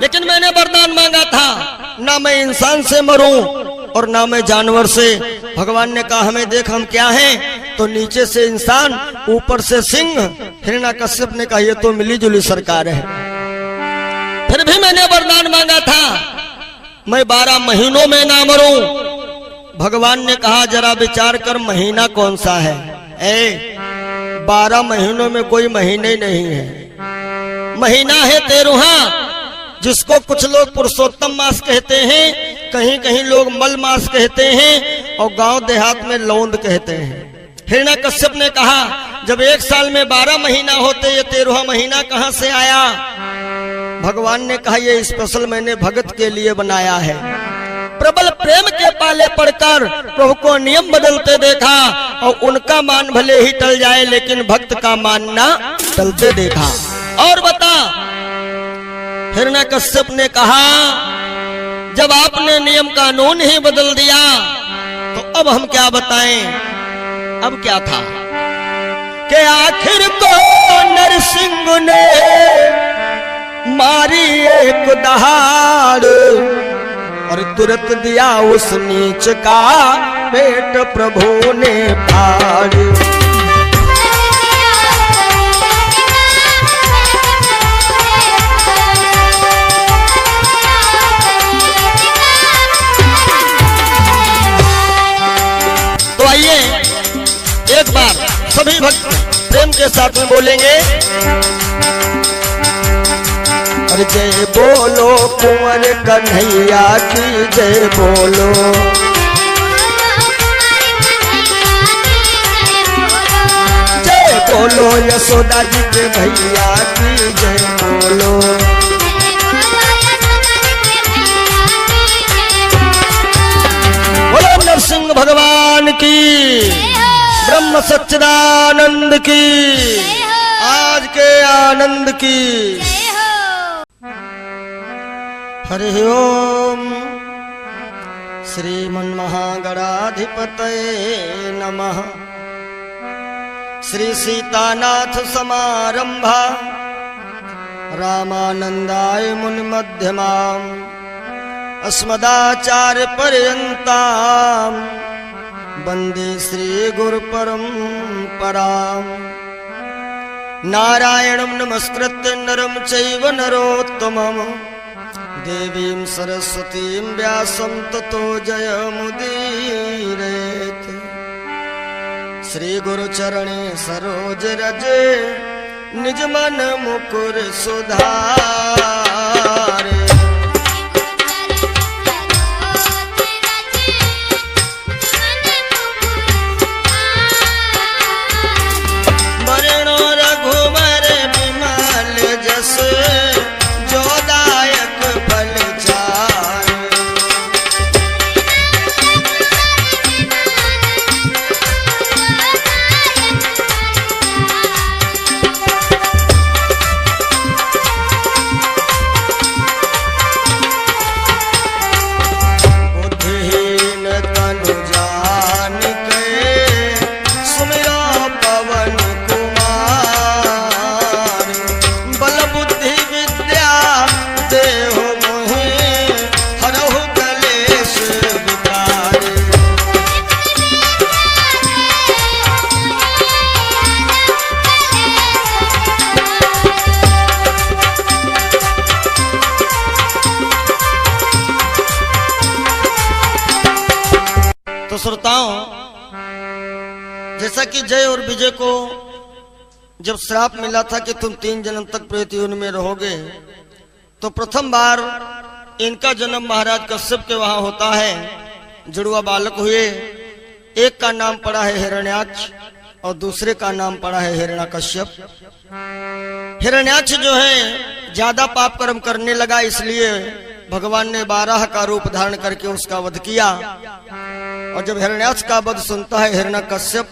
लेकिन मैंने वरदान मांगा था, ना मैं इंसान से मरूं और ना मैं जानवर से। भगवान ने कहा हमें देख हम क्या हैं? तो नीचे से इंसान, ऊपर से सिंह। हिरण्याकश्यप ने कहा ये तो मिली जुली सरकार है। फिर भी मैंने वरदान मांगा था, मैं 12 महीनों में ना मरूं। भगवान ने कहा जरा विचार कर, महीना कौन सा है? 12 महीनों में कोई महीने नहीं है। महीना है 13, जिसको कुछ लोग पुरुषोत्तम मास कहते हैं, कहीं कहीं लोग मल मास कहते हैं, और गांव देहात में लौंद कहते हैं। हिरण्याकश्यप ने कहा जब एक साल में 12 महीना होते, ये 13वां महीना कहां से आया? भगवान ने कहा ये स्पेशल मैंने भगत के लिए बनाया है। प्रबल प्रेम के पाले पड़कर प्रभु को नियम बदलते देखा, और उनका मान भले ही टल जाए लेकिन भक्त का मान ना टलते देखा। और बता, हिरण्याकश्यप ने कहा जब आपने नियम कानून ही बदल दिया तो अब हम क्या बताएं? अब क्या था कि आखिर को नरसिंह ने मारी एक दहाड़, और तुरंत दिया उस नीच का पेट प्रभु ने फाड़। तो आइए एक बार सभी भक्त प्रेम के साथ में बोलेंगे, और जय बोलो कुंवर कन्हैया की जय बोलो। जय बोलो यशोदा जी के भैया की जय बोलो। बोलो नरसिंह भगवान की, ब्रह्म सच्चिदानंद की, आज के आनंद की। हरि ओम। श्रीमन्महागणाधिपतये नमः। श्री सीतानाथ समारंभा रामानंदाय मुनिमध्यमाम् अस्मदाचार्य पर्यन्ताम् वन्दे श्री गुरु परम्पराम्। नारायणं नमस्कृत्य नरं चैव नरोत्तमम् देवीं सरस्वतीं व्यासं ततो जयमुदीरयेत्। श्री गुरु चरणे सरोज रज निज मन मुकुर सुधारे। तो श्रोताओं, जैसा कि जय और विजय को जब श्राप मिला था कि तुम 3 जन्म तक प्रेत योनि में रहोगे, तो प्रथम बार इनका जन्म महाराज कश्यप के वहां होता है। जुड़वा बालक हुए, एक का नाम पड़ा है हिरण्याक्ष और दूसरे का नाम पड़ा है हिरण्यकश्यप। हिरण्याक्ष जो है ज्यादा पाप कर्म करने लगा, इसलिए भगवान ने 12 का रूप धारण करके उसका वध किया। और जब हिरण्याक्ष का वध सुनता है हिरण्यकश्यप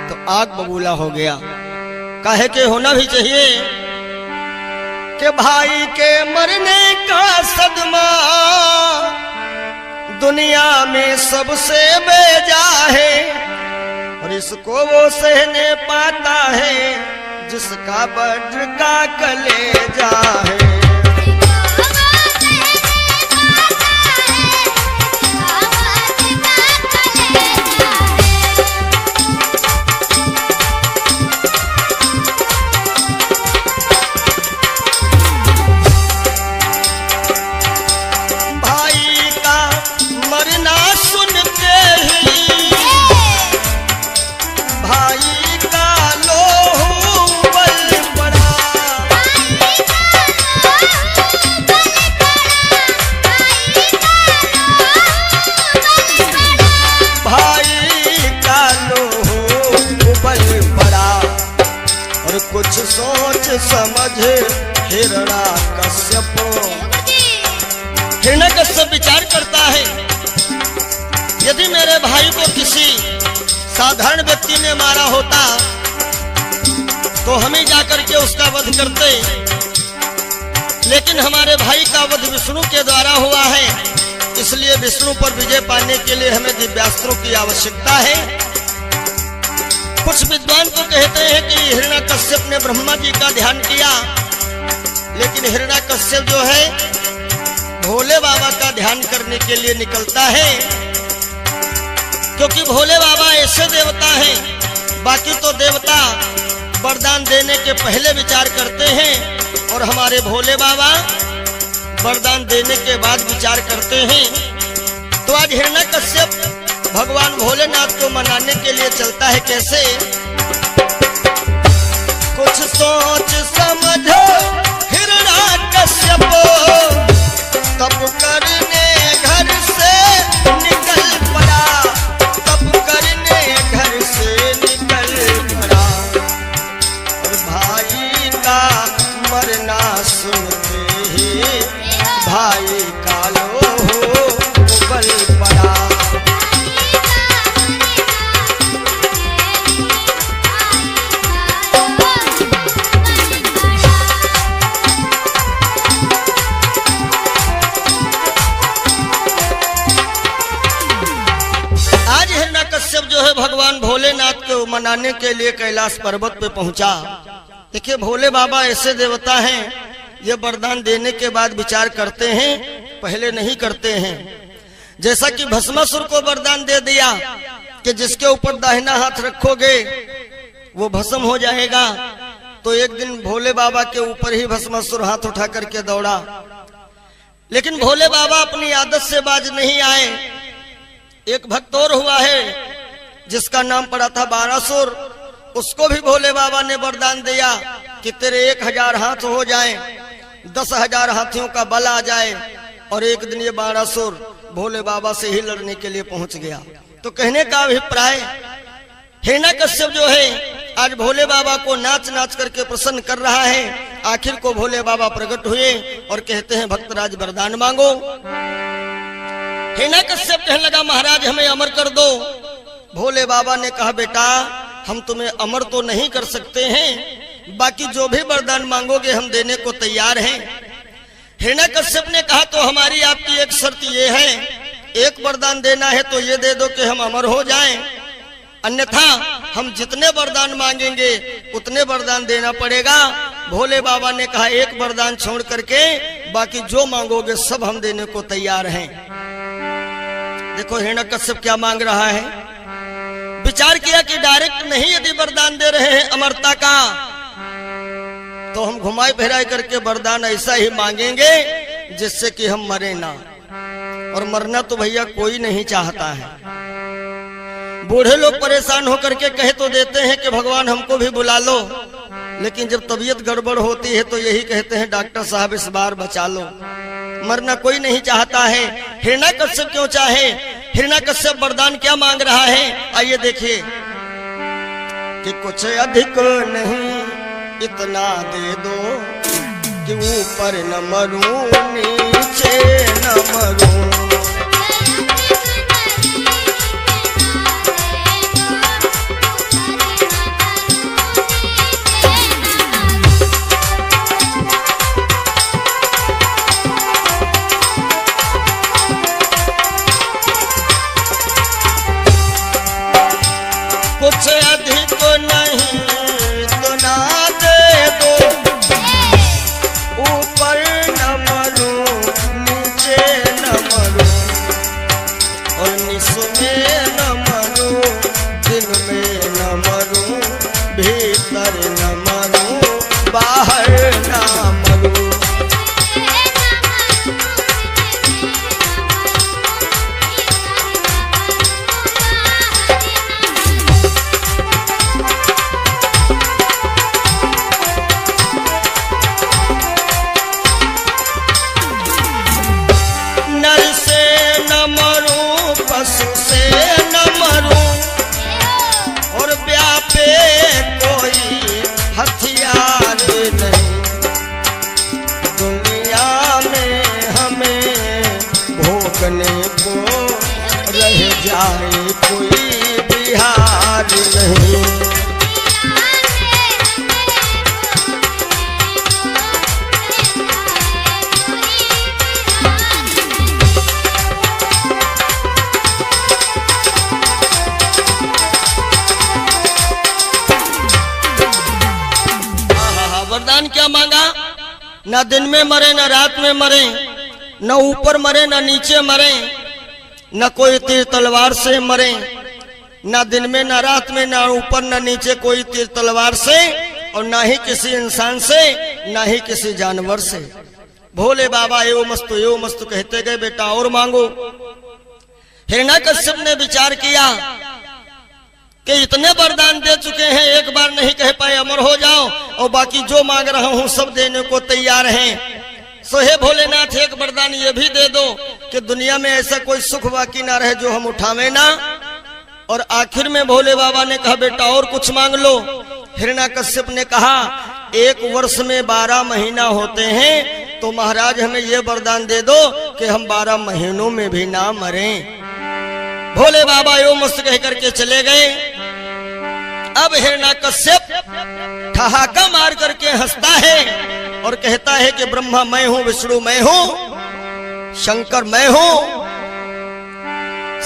तो आग बबूला हो गया। काहे के होना भी चाहिए कि भाई के मरने का सदमा दुनिया में सबसे बेजा है, और इसको वो सहने पाता है जिसका वज्र का कलेजा है। कुछ सोच समझ हिरण्यकश्यप विचार करता है, यदि मेरे भाई को किसी साधारण व्यक्ति ने मारा होता तो हम ही जाकर के उसका वध करते, लेकिन हमारे भाई का वध विष्णु के द्वारा हुआ है, इसलिए विष्णु पर विजय पाने के लिए हमें दिव्यास्त्रों की आवश्यकता है। कुछ विद्वान तो कहते हैं कि हिरण्यकश्यप ने ब्रह्मा जी का ध्यान किया, लेकिन हिरण्यकश्यप जो है भोले बाबा का ध्यान करने के लिए निकलता है, क्योंकि भोले बाबा ऐसे देवता हैं, बाकी तो देवता वरदान देने के पहले विचार करते हैं और हमारे भोले बाबा वरदान देने के बाद विचार करते हैं। तो आज हिरण्यकश्यप भगवान भोलेनाथ को मनाने के लिए चलता है। कैसे? कुछ सोच समझो हिरण्यकश्यप तप करने घर से निकल पड़ा, तप करने घर से निकल पड़ा, और भाई का मरना सुनते ही भाई का लोह उबल पड़ा। कश्यप जो है भगवान भोलेनाथ को मनाने के लिए कैलाश पर्वत पे पहुंचा। देखिए, भोले बाबा ऐसे देवता हैं, ये वरदान देने के बाद विचार करते हैं, पहले नहीं करते हैं। जैसा कि भस्मासुर को वरदान दे दिया कि जिसके ऊपर दाहिना हाथ रखोगे वो भस्म हो जाएगा, तो एक दिन भोले बाबा के ऊपर ही भस्मासुर हाथ उठा करके दौड़ा। लेकिन भोले बाबा अपनी आदत से बाज नहीं आए। एक भक्त और हुआ है जिसका नाम पड़ा था बारासुर। उसको भी भोले बाबा ने वरदान दिया कि तेरे 1000 हाथ हो जाए, 10,000 हाथियों का बल आ जाए। और एक दिन ये बारासुर भोले बाबा से ही लड़ने के लिए पहुंच गया। तो कहने का अभिप्राय, हिरण्यकश्यप जो है आज भोले बाबा को नाच नाच करके प्रसन्न कर रहा है। आखिर को भोले बाबा प्रकट हुए और कहते हैं भक्तराज वरदान मांगो। हिरण्यकश्यप कहने लगा महाराज हमें अमर कर दो। भोले बाबा ने कहा बेटा हम तुम्हें अमर तो नहीं कर सकते हैं, बाकी जो भी वरदान मांगोगे हम देने को तैयार हैं। हिरण्यकश्यप ने कहा तो हमारी आपकी एक शर्त ये है, एक वरदान देना है तो ये दे दो कि हम अमर हो जाएं, अन्यथा हम जितने वरदान मांगेंगे उतने वरदान देना पड़ेगा। भोले बाबा ने कहा एक वरदान छोड़ करके बाकी जो मांगोगे सब हम देने को तैयार हैं। देखो हिरण्यकश्यप क्या मांग रहा है। विचार किया कि डायरेक्ट नहीं यदि वरदान दे रहे हैं अमरता का, तो हम घुमाई फिराई करके वरदान ऐसा ही मांगेंगे जिससे कि हम मरे ना। और मरना तो भैया कोई नहीं चाहता है। बूढ़े लोग परेशान होकर के कहे तो देते हैं कि भगवान हमको भी बुला लो, लेकिन जब तबीयत गड़बड़ होती है तो यही कहते हैं डॉक्टर साहब इस बार बचा लो। मरना कोई नहीं चाहता है। हिरण्यकश्यप क्यों चाहे? हिरण्यकश्यप वरदान क्या मांग रहा है आइए देखिए कि कुछ अधिक नहीं इतना दे दो कि ऊपर न मरूं नीचे न मरूं। कुछ अधिक नहीं तो ना दे दो, ऊपर न मरूं नीचे न मरूं, और निस में न मरूं दिन में न मरूं, भीतर न मरूं बाहर न मरूं। पशु से न मरूं और व्यापे कोई हथियार नहीं, दुनिया में हमें भोगने को रह जाए कोई बिहार नहीं। वरदान क्या मांगा? ना दिन में मरे ना रात में मरे, न ऊपर मरे ना नीचे मरे, न कोई तीर तलवार से मरे, ना दिन में ना रात में, ना ऊपर ना नीचे कोई तीर तलवार से, और ना ही किसी इंसान से, ना ही किसी जानवर से। भोले बाबा एवं मस्तु कहते गए बेटा और मांगो। हिरण्यकश्यप ने विचार किया कि इतने वरदान दे चुके हैं, एक बार नहीं कह पाए अमर हो जाओ, और बाकी जो मांग रहा हूं सब देने को तैयार हैं। सो हे भोलेनाथ एक वरदान ये भी दे दो कि दुनिया में ऐसा कोई सुख बाकी ना रहे जो हम उठावे ना। और आखिर में भोले बाबा ने कहा बेटा और कुछ मांग लो। हिरण्यकश्यप ने कहा 1 वर्ष में 12 महीना होते हैं, तो महाराज हमें ये वरदान दे दो कि हम 12 महीनों में भी ना मरें। भोले बाबा यो मस्त कह करके चले गए। अब हिरण्यकश्यप ठहाका मार करके हंसता है और कहता है कि ब्रह्मा मैं हूं, विष्णु मैं हूं, शंकर मैं हूं।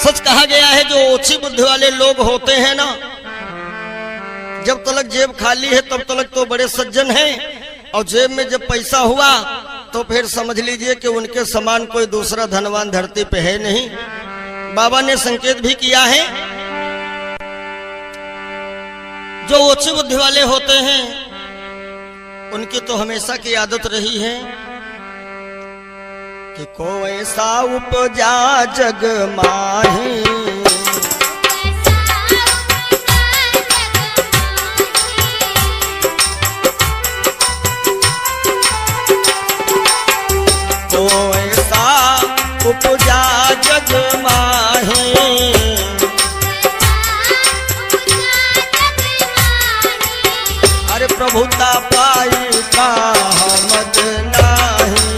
सच कहा गया है जो ओछी बुद्धि वाले लोग होते हैं ना, जब तलक जेब खाली है तब तलक तो बड़े सज्जन हैं, और जेब में जब पैसा हुआ तो फिर समझ लीजिए कि उनके समान कोई दूसरा धनवान धरती पे है नहीं। बाबा ने संकेत भी किया है जो ओछी बुद्धि वाले होते हैं उनकी तो हमेशा की आदत रही है कि को ऐसा उपजा जग माही, को ऐसा उपजा जग माही, अरे प्रभुता पाई का हमद नाही।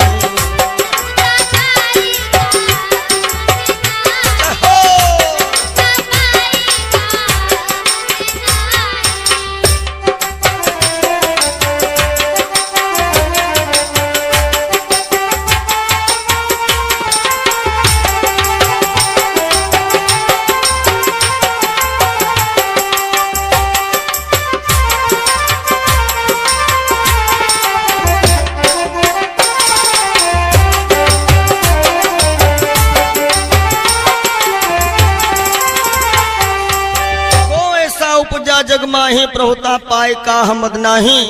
उपजा जग माही प्रभुता पाए का हमद नाही,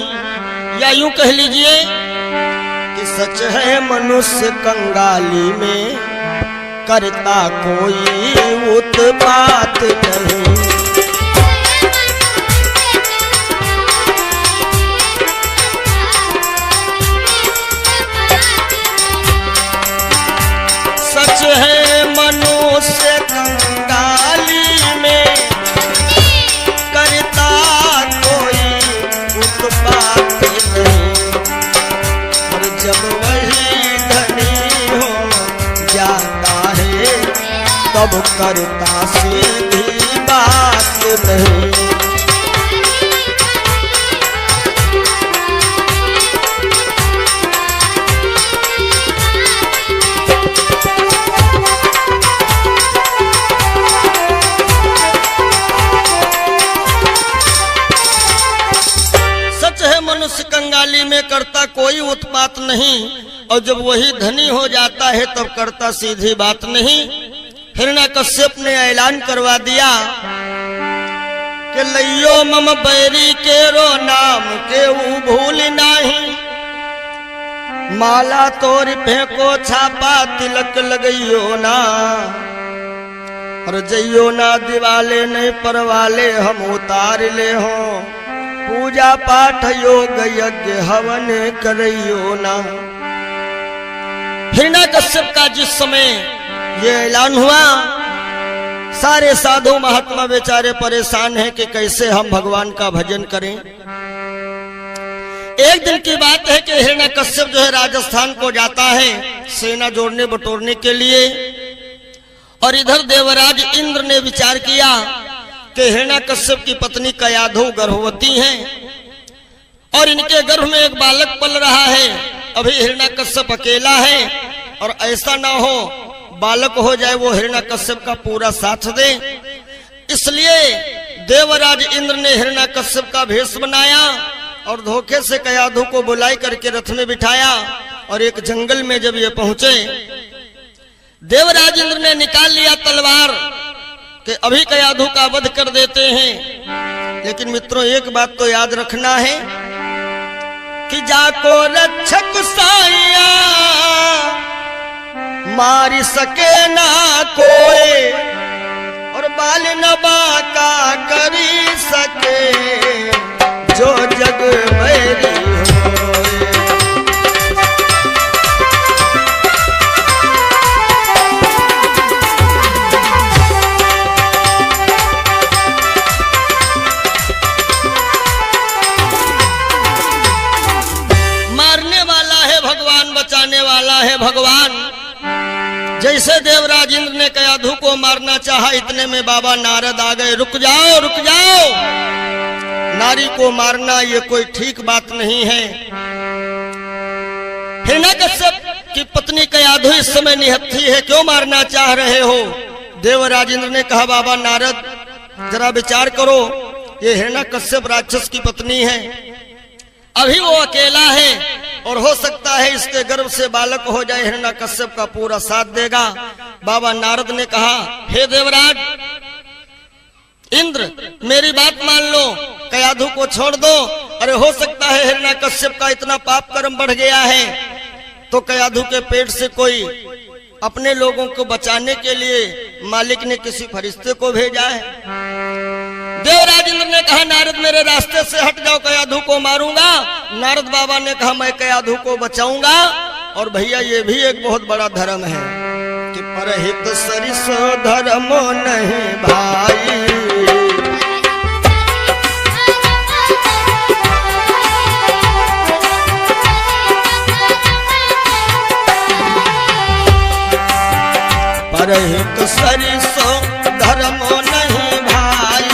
या यूं कह लीजिए कि सच है मनुष्य कंगाली में करता कोई उत्पात नहीं। सच है मनुष्य कंगाली में करता कोई उत्पात नहीं, और जब वही धनी हो जाता है तब करता सीधी बात नहीं। मनुष्य कंगाली में करता कोई उत्पात नहीं, और जब वही धनी हो जाता है तब करता सीधी बात नहीं। हिरण्यकश्यप ने ऐलान करवा दिया कि लइयो मम बैरी केरो नाम के वो भूल नहीं, माला तोर फेंको छापा तिलक लगइयो ना, और जइयो ना दिवाले नहीं परवाले हम उतार ले हो, पूजा पाठ योग यज्ञ हवन करियो ना। हिरण्यकश्यप का जिस समय ये ऐलान हुआ, सारे साधु महात्मा बेचारे परेशान हैं कि कैसे हम भगवान का भजन करें। एक दिन की बात है कि हिरण्यकश्यप जो है राजस्थान को जाता है सेना जोड़ने बटोरने के लिए, और इधर देवराज इंद्र ने विचार किया कि हिरण्यकश्यप की पत्नी कयाधु गर्भवती हैं और इनके गर्भ में एक बालक पल रहा है। अभी हिरण्यकश्यप अकेला है और ऐसा ना हो बालक हो जाए वो हिरण्यकश्यप का पूरा साथ दे, इसलिए देवराज इंद्र ने हिरण्यकश्यप का भेष बनाया और धोखे से कयाधु को बुलाई करके रथ में बिठाया, और एक जंगल में जब ये पहुंचे देवराज इंद्र ने निकाल लिया तलवार कि अभी कयाधु का वध कर देते हैं। लेकिन मित्रों एक बात तो याद रखना है कि जाको रक्षक साइया मारी सके ना कोई, और बाल नबा का करी सके जो जग बैरी होए। बचाने वाला है भगवान। जैसे देवराज इंद्र ने कयाधु को मारना चाहा, इतने में बाबा नारद आ गए। रुक जाओ रुक जाओ, नारी को मारना ये कोई ठीक बात नहीं है। हिरण्यकश्यप की पत्नी कयाधु इस समय निहत्थी है, क्यों मारना चाह रहे हो? देवराज इंद्र ने कहा बाबा नारद जरा विचार करो, ये हिरण्यकश्यप राक्षस की पत्नी है, अभी वो अकेला है और हो सकता है इसके गर्भ से बालक हो जाए, हिरण्यकश्यप का पूरा साथ देगा। बाबा नारद ने कहा हे देवराज इंद्र मेरी बात मान लो, कयाधु को छोड़ दो। अरे हो सकता है हिरण्यकश्यप का इतना पाप कर्म बढ़ गया है तो कयाधु के पेट से कोई अपने लोगों को बचाने के लिए मालिक ने किसी फरिश्ते को भेजा है। देवराज इंद्र ने कहा नारद मेरे रास्ते से हट जाओ, कयाधु को मारूंगा। नारद बाबा ने कहा मैं कयाधु को बचाऊंगा। और भैया ये भी एक बहुत बड़ा धर्म है कि परहित सरिस धर्मो नहीं भाई। परहित सरिस धर्मो नहीं भाई।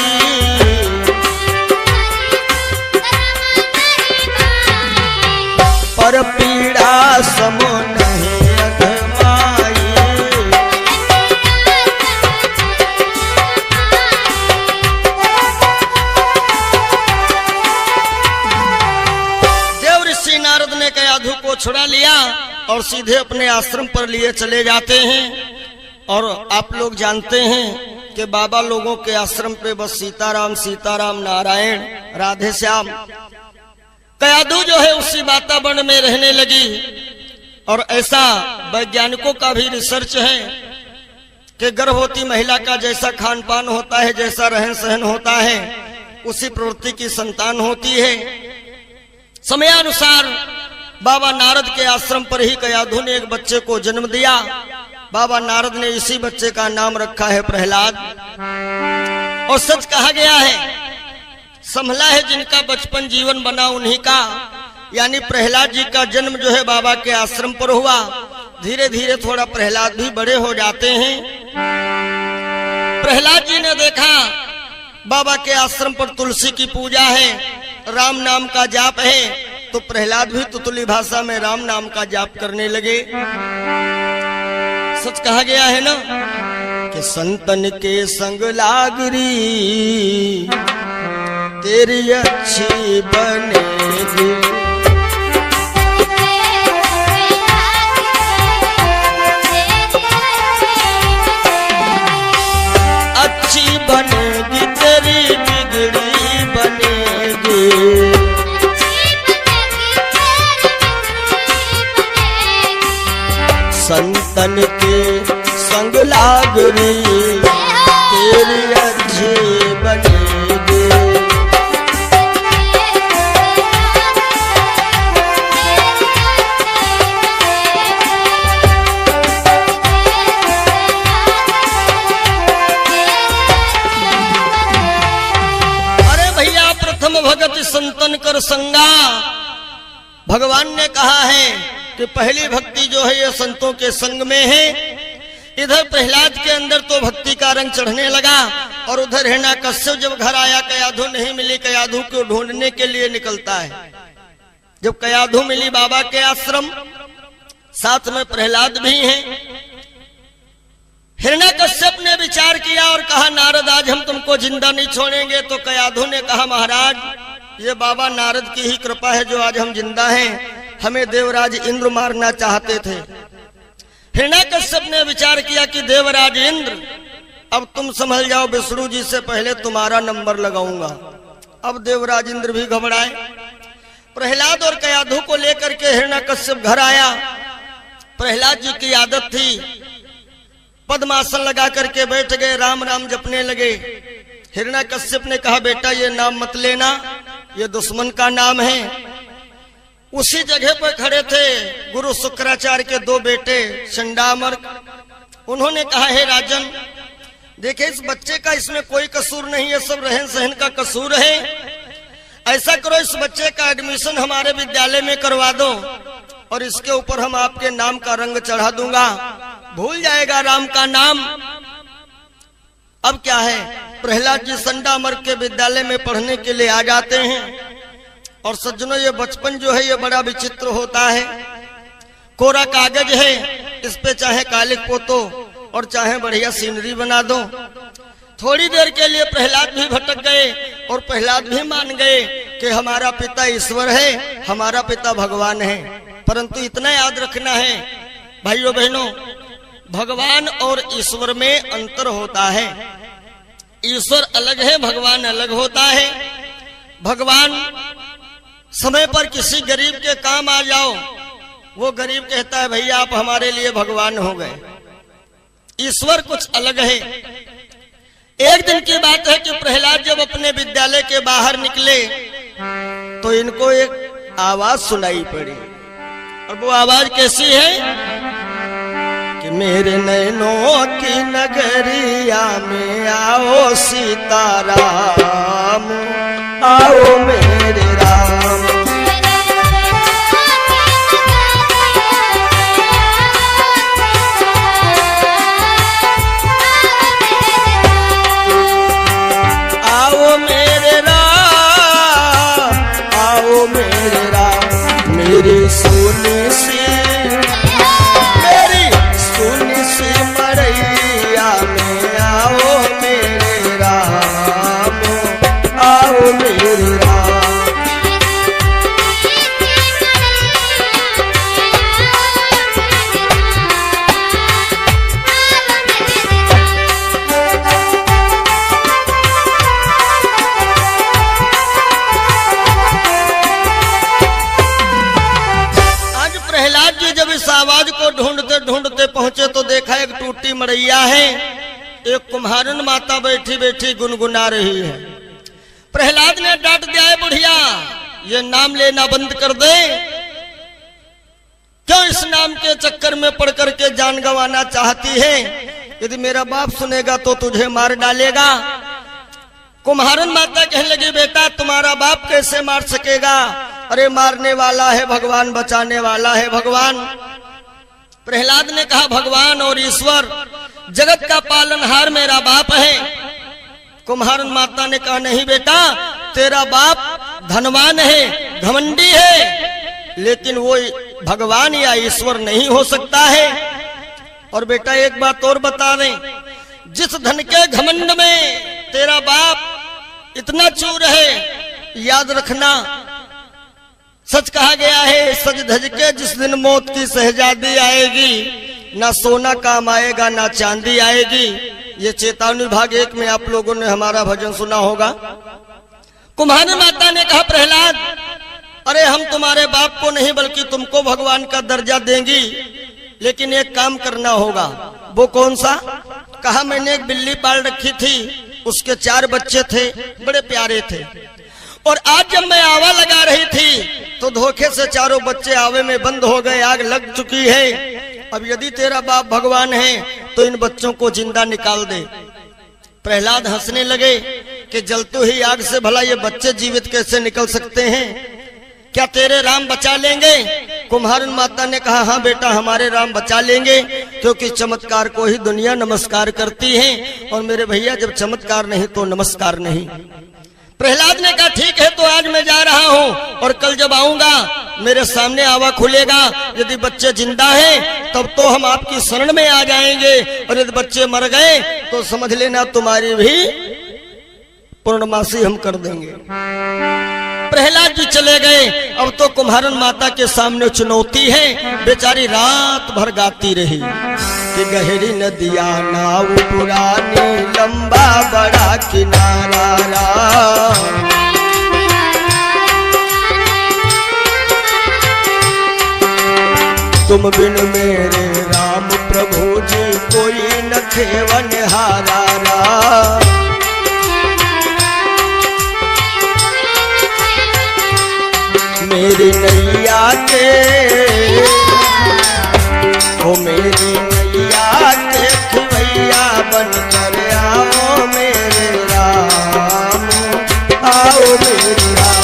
पर पीड़ा समो नहीं अधमाई। देव ऋषि नारद ने कयाधु को छुड़ा लिया और सीधे अपने आश्रम पर लिए चले जाते हैं। और आप लोग जानते हैं कि बाबा लोगों के आश्रम पे बस सीताराम सीताराम नारायण राधे श्याम। कयाधु जो है उसी वातावरण में रहने लगी। और ऐसा वैज्ञानिकों का भी रिसर्च है कि गर्भवती महिला का जैसा खान पान होता है, जैसा रहन सहन होता है, उसी प्रवृत्ति की संतान होती है। समयानुसार बाबा नारद के आश्रम पर ही कयाधु ने एक बच्चे को जन्म दिया। बाबा नारद ने इसी बच्चे का नाम रखा है प्रहलाद। और सच कहा गया है संभला है जिनका बचपन जीवन बना उन्हीं का, यानी प्रहलाद जी का जन्म जो है बाबा के आश्रम पर हुआ। धीरे धीरे थोड़ा प्रहलाद भी बड़े हो जाते हैं। प्रहलाद जी ने देखा बाबा के आश्रम पर तुलसी की पूजा है, राम नाम का जाप है, तो प्रहलाद भी तुतली भाषा में राम नाम का जाप करने लगे। सच कहा गया है ना कि संतन के संग लागरी तेरी अच्छी बनेगी। अच्छी बनेगी तेरी बिगड़ी बनेगी। संतन के संग लागरी तेरी अच्छी बनेगी। अरे भैया प्रथम भगत संतन कर संगा। भगवान ने कहा है कि पहली भक्ति जो है ये संतों के संग में है। इधर प्रहलाद के अंदर तो भक्ति का रंग चढ़ने लगा और उधर हिरण्याकश्यप जब घर आया, कयाधु नहीं मिली, कयाधु को ढूंढने के लिए निकलता है। जब कयाधु मिली बाबा के आश्रम, साथ में प्रहलाद भी हैं। हिरण्याकश्यप ने विचार किया और कहा नारद आज हम तुमको जिंदा नहीं छोड़ेंगे। तो कयाधु ने कहा महाराज ये बाबा नारद की ही कृपा है जो आज हम जिंदा हैं। हमें देवराज इंद्र मारना चाहते थे। हिरण्याकश्यप ने विचार किया कि देवराज इंद्र अब तुम संभल जाओ, विष्णु जी से पहले तुम्हारा नंबर लगाऊंगा। अब देवराज इंद्र भी घबराए। प्रहलाद और कयाधु को लेकर के हिरण्याकश्यप घर आया। प्रहलाद जी की आदत थी पद्मासन लगा करके बैठ गए, राम राम जपने लगे। हिरण्याकश्यप ने कहा बेटा ये नाम मत लेना, ये दुश्मन का नाम है। उसी जगह पर खड़े थे गुरु शुक्राचार्य के दो बेटे चंडामर्क। उन्होंने कहा हे राजन देखिए इस बच्चे का इसमें कोई कसूर नहीं है, सब रहन सहन का कसूर है। ऐसा करो इस बच्चे का एडमिशन हमारे विद्यालय में करवा दो और इसके ऊपर हम आपके नाम का रंग चढ़ा दूंगा, भूल जाएगा राम का नाम। अब क्या है प्रहलाद जी चंडामर्क के विद्यालय में पढ़ने के लिए आ जाते हैं। और सज्जनों ये बचपन जो है ये बड़ा विचित्र होता है। कोरा कागज है, इस पे चाहे कालिक पोतो और चाहे बढ़िया सीनरी बना दो। थोड़ी देर के लिए प्रहलाद भी भटक गए और प्रहलाद भी मान गए कि हमारा पिता ईश्वर है, हमारा पिता भगवान है। परंतु इतना याद रखना है भाइयों बहनों, भगवान और ईश्वर में अंतर होता है। ईश्वर अलग है, भगवान अलग होता है। भगवान समय पर किसी गरीब के काम आ जाओ, वो गरीब कहता है भैया आप हमारे लिए भगवान हो गए। ईश्वर कुछ अलग है। एक दिन की बात है कि प्रहलाद जब अपने विद्यालय के बाहर निकले तो इनको एक आवाज सुनाई पड़ी, और वो आवाज कैसी है कि मेरे नैनों की नगरिया में आओ सीताराम, आओ मेरे राम। आओ मेरे राम, आओ मेरे राम, मेरी सोनी सी मरैया में आओ मेरे राम, आओ मेरे राम। आज प्रहलाद जी जब इस आवाज को ढूंढते ढूंढते पहुंचे तो देखा एक टूटी मड़ैया है, एक कुम्हारन माता बैठी बैठी गुनगुना रही है। प्रहलाद ने डांट दिया है बुढ़िया ये नाम लेना बंद कर दे, क्यों इस नाम के चक्कर में पड़ करके जान गंवाना चाहती है? यदि मेरा बाप सुनेगा तो तुझे मार डालेगा। कुम्हारन माता कहने लगी बेटा तुम्हारा बाप कैसे मार सकेगा? अरे मारने वाला है भगवान, बचाने वाला है भगवान। प्रहलाद ने कहा भगवान और ईश्वर जगत का पालनहार मेरा बाप है। कुम्हारन माता ने कहा नहीं बेटा तेरा बाप धनवान है, घमंडी है, लेकिन वो भगवान या ईश्वर नहीं हो सकता है। और बेटा एक बात और बता दें, जिस धन के घमंड में तेरा बाप इतना चूर है, याद रखना सच कहा गया है सज धज के जिस दिन मौत की शहजादी आएगी, ना सोना काम आएगा ना चांदी आएगी। ये चेतावनी भाग 1 में आप लोगों ने हमारा भजन सुना होगा। कुम्हारन माता ने कहा प्रहलाद अरे हम तुम्हारे बाप को नहीं बल्कि तुमको भगवान का दर्जा देंगी, लेकिन एक काम करना होगा। वो कौन सा? कहा मैंने एक बिल्ली पाल रखी थी, उसके 4 बच्चे थे, बड़े प्यारे थे, और आज जब मैं आवा लगा रही थी तो धोखे से 4 बच्चे आवे में बंद हो गए, आग लग चुकी है। अब यदि तेरा बाप भगवान है तो इन बच्चों को जिंदा निकाल दे। प्रहलाद हंसने लगे कि जलते ही आग से भला ये बच्चे जीवित कैसे निकल सकते हैं? क्या तेरे राम बचा लेंगे? कुम्हारन माता ने कहा हाँ बेटा हमारे राम बचा लेंगे, क्योंकि चमत्कार को ही दुनिया नमस्कार करती है, और मेरे भैया जब चमत्कार नहीं तो नमस्कार नहीं। प्रहलाद ने कहा ठीक है तो आज मैं जा रहा हूँ, और कल जब आऊंगा मेरे सामने आवा खुलेगा, यदि बच्चे जिंदा हैं तब तो हम आपकी शरण में आ जाएंगे, और यदि बच्चे मर गए तो समझ लेना तुम्हारी भी पूर्णमासी हम कर देंगे। प्रहलाद जी चले गए। अब तो कुम्हारन माता के सामने चुनौती है। बेचारी रात भर गाती रही कि गहरी नदिया नाव पुरानी, लंबा बड़ा किनारा, तुम बिन मेरे राम प्रभु जी कोई न खेवन हारा। मेरी नैया के ओ मेरी नैया के खिवैया बन कर आओ मेरे राम, आओ मेरे राम।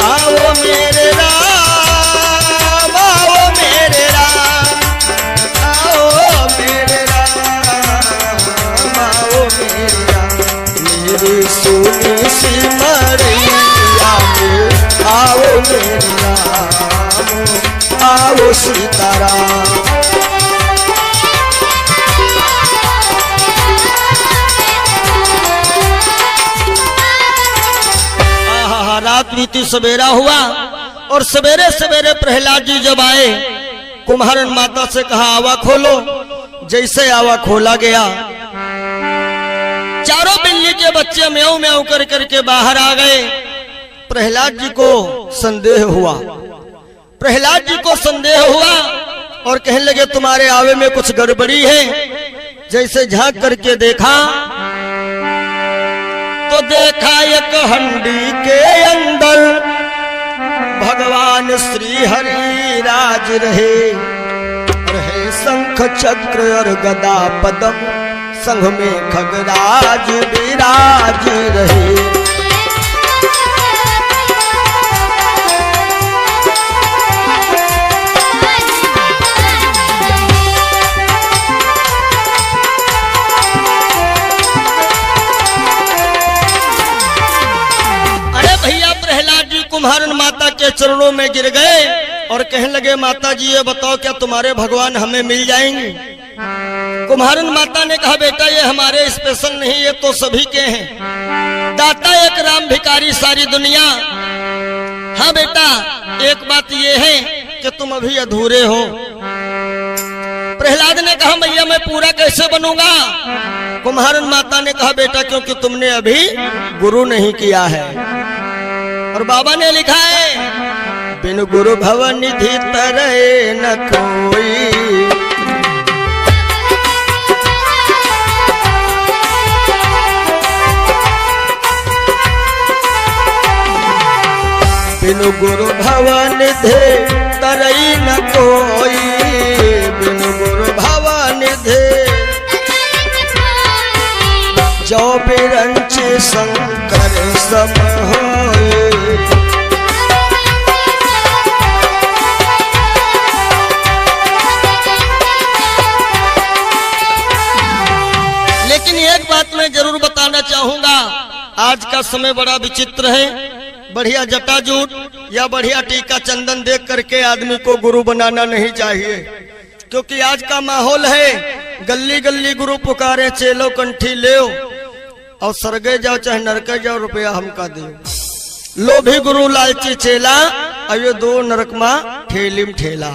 आओ मेरे राम, आओ मेरे राम, आओ मेरे राम, आओ मेरे राम। मेरी सोनी सी मरैया में आओ मेरे राम, आओ सीताराम। रात बीती सवेरा हुआ, और सवेरे सवेरे प्रहलाद जी जब आए कुम्हारन माता से कहा आवा खोलो। जैसे आवा खोला गया चारों बिल्ली के बच्चे म्याऊं म्याऊं कर करके बाहर आ गए। प्रहलाद जी को संदेह हुआ, प्रहलाद जी को संदेह हुआ और कहने लगे तुम्हारे आवे में कुछ गड़बड़ी है। जैसे झांक करके देखा तो देखा एक हंडी के अंदर भगवान श्री हरि राज रहे शंख चक्र और गदा पद्म संघ में खगराज विराज रहे। कुम्हारन माता के चरणों में गिर गए और कहने लगे माता जी ये बताओ क्या तुम्हारे भगवान हमें मिल जाएंगे? कुम्हारन माता ने कहा बेटा ये हमारे स्पेशल नहीं, ये तो सभी के हैं। दाता एक राम भिखारी सारी दुनिया। हाँ बेटा एक बात ये है कि तुम अभी अधूरे हो। प्रहलाद ने कहा मैया मैं पूरा कैसे बनूंगा? कुम्हारन माता ने कहा बेटा क्योंकि तुमने अभी गुरु नहीं किया है। और बाबा ने लिखा है बिन गुरु भव निधि तरय न कोई, बिन गुरु भव निधि तरय न कोई, बिन गुरु भव निधि जो बिरंच शंकर सम होए। लेकिन एक बात मैं जरूर बताना चाहूंगा, आज का समय बड़ा विचित्र है। बढ़िया जटाजूट या बढ़िया टीका चंदन देख करके आदमी को गुरु बनाना नहीं चाहिए, क्योंकि आज का माहौल है गली गली गुरु पुकारे चेलो कंठी ले और सरगे जाओ चाहे नरके जाओ रुपया हमका दे। लोभी गुरु लालची चेला अयो दो नरकमा ठेलिम ठेला।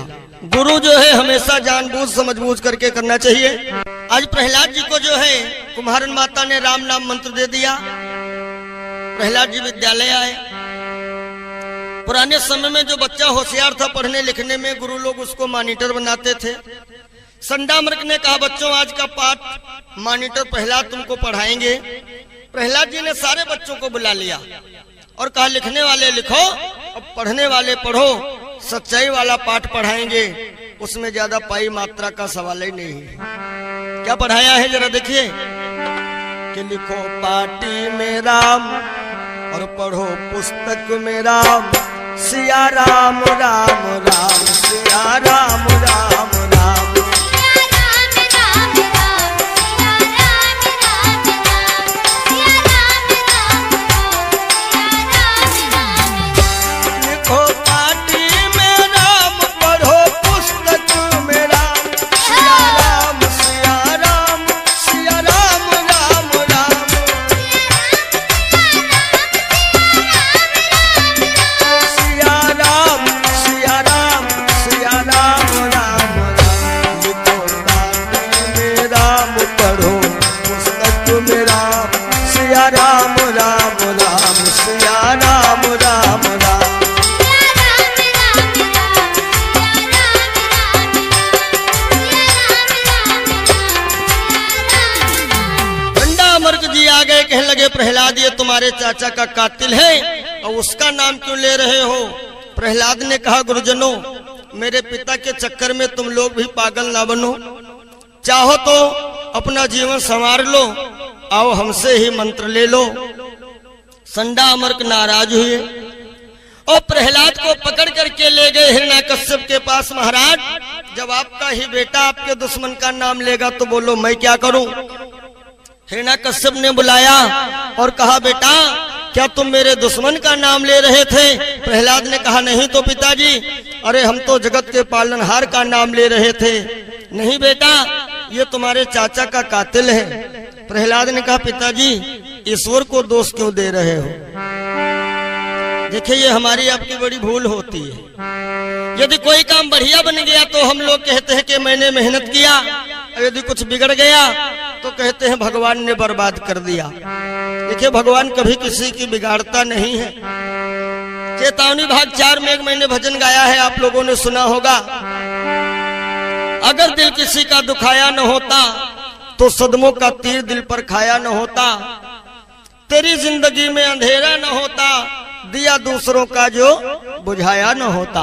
गुरु जो है हमेशा जानबूझ समझबूझ करके करना चाहिए। आज प्रहलाद जी को जो है कुम्हारन माता ने राम नाम मंत्र दे दिया। प्रहलाद जी विद्यालय आए। पुराने समय में जो बच्चा होशियार था पढ़ने लिखने में, गुरु लोग उसको मॉनिटर बनाते थे। संडामर्क ने कहा बच्चों आज का पाठ मॉनिटर प्रहलाद तुमको पढ़ाएंगे। प्रहलाद जी ने सारे बच्चों को बुला लिया और कहा लिखने वाले लिखो और पढ़ने वाले पढ़ो, सच्चाई वाला पाठ पढ़ाएंगे, उसमें ज्यादा पाई मात्रा का सवाल ही नहीं है। क्या पढ़ाया है जरा देखिए कि लिखो पाटी में राम और पढ़ो पुस्तक में राम, सिया राम राम राम सिया राम राम राम। प्रहलाद ये तुम्हारे चाचा का कातिल है और उसका नाम क्यों ले रहे हो? प्रहलाद ने कहा गुरुजनों मेरे पिता के चक्कर में तुम लोग भी पागल ना बनो, चाहो तो अपना जीवन संवार लो, आओ हमसे ही मंत्र ले लो। संडा अमर्क नाराज हुए और प्रहलाद को पकड़ करके ले गए हिरण्याकश्यप के पास। महाराज जब आपका ही बेटा आपके दुश्मन का नाम लेगा तो बोलो मैं क्या करूं? हिरण्याकश्यप ने बुलाया और कहा बेटा क्या तुम मेरे दुश्मन का नाम ले रहे थे? प्रहलाद ने कहा नहीं तो पिताजी, अरे हम तो जगत के पालनहार का नाम ले रहे थे। नहीं बेटा ये तुम्हारे चाचा का कातिल है। प्रहलाद ने कहा पिताजी ईश्वर को दोष क्यों दे रहे हो? देखिए ये हमारी आपकी बड़ी भूल होती है। यदि कोई काम बढ़िया बन गया तो हम लोग कहते हैं कि मैंने मेहनत किया, और यदि कुछ बिगड़ गया तो कहते हैं भगवान ने बर्बाद कर दिया। देखिए भगवान कभी किसी की बिगाड़ता नहीं है। चेतावनी भाग 4 में एक मैंने भजन गाया है, आप लोगों ने सुना होगा। अगर दिल किसी का दुखाया न होता तो सदमों का तीर दिल पर खाया न होता, तेरी जिंदगी में अंधेरा न होता, दिया दूसरों का जो बुझाया न होता।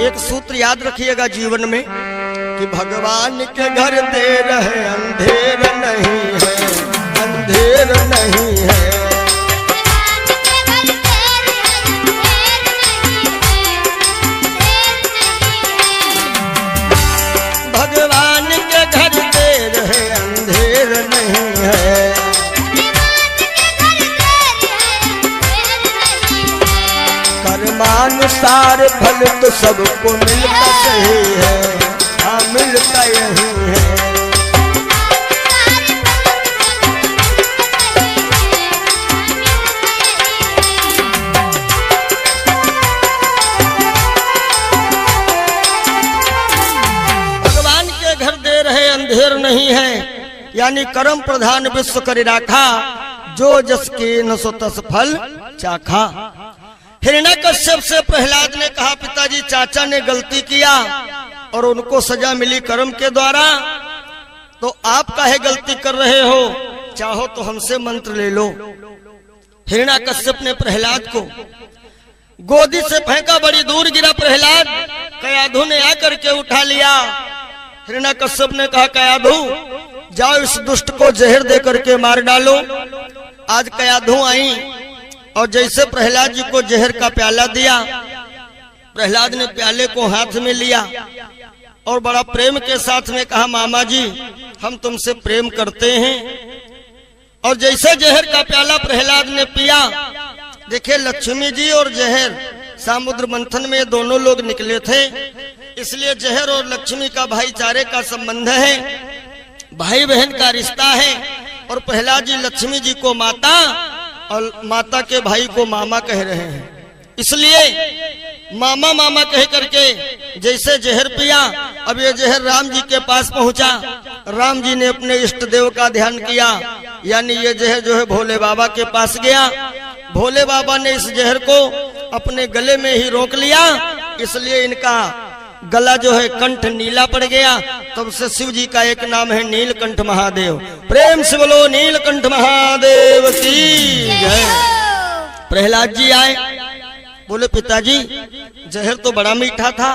एक सूत्र याद रखिएगा जीवन में कि भगवान के घर देर है अंधेर नहीं है, अंधेर नहीं है। भगवान के घर देर है अंधेर नहीं है। कर्मानुसार फल तो सबको मिलता सही है, हाँ मिलता यही है। भगवान के घर देर है अंधेर नहीं है, यानी कर्म प्रधान विश्व करि राखा, जो जस के न सो तस फल चाखा। हिरण्यकश्यप से प्रहलाद ने कहा, पिताजी चाचा ने गलती किया और उनको सजा मिली कर्म के द्वारा, तो आप काहे गलती कर रहे हो, चाहो तो हमसे मंत्र ले लो। हिरण्यकश्यप ने प्रहलाद को गोदी से फेंका, बड़ी दूर गिरा प्रहलाद, कयाधु ने आकर के उठा लिया। हिरण्यकश्यप ने कहा, कयाधु जाओ इस दुष्ट को जहर दे करके मार डालो। आज कयाधु आई और जैसे प्रहलाद जी को जहर का प्याला दिया, प्रहलाद ने प्याले को हाथ में लिया और बड़ा प्रेम के साथ में कहा, मामा जी हम तुमसे प्रेम करते हैं। और जैसे जहर का प्याला प्रहलाद ने पिया, देखिए लक्ष्मी जी और जहर समुद्र मंथन में दोनों लोग निकले थे, इसलिए जहर और लक्ष्मी का भाईचारे का संबंध है, भाई बहन का रिश्ता है। और प्रहलाद जी लक्ष्मी जी को माता और माता के भाई को मामा कह रहे हैं, इसलिए मामा मामा कह करके जैसे जहर पिया। अब ये जहर राम जी के पास पहुंचा, राम जी ने अपने इष्ट देव का ध्यान किया, यानी ये जहर जो है भोले बाबा के पास गया। भोले बाबा ने इस जहर को अपने गले में ही रोक लिया, इसलिए इनका गला जो है कंठ नीला पड़ गया। तब से शिव जी का एक नाम है नीलकंठ महादेव। प्रेम से बोलो नीलकंठ महादेव की जय। प्रहलाद जी आए, बोले पिताजी जहर तो बड़ा मीठा था।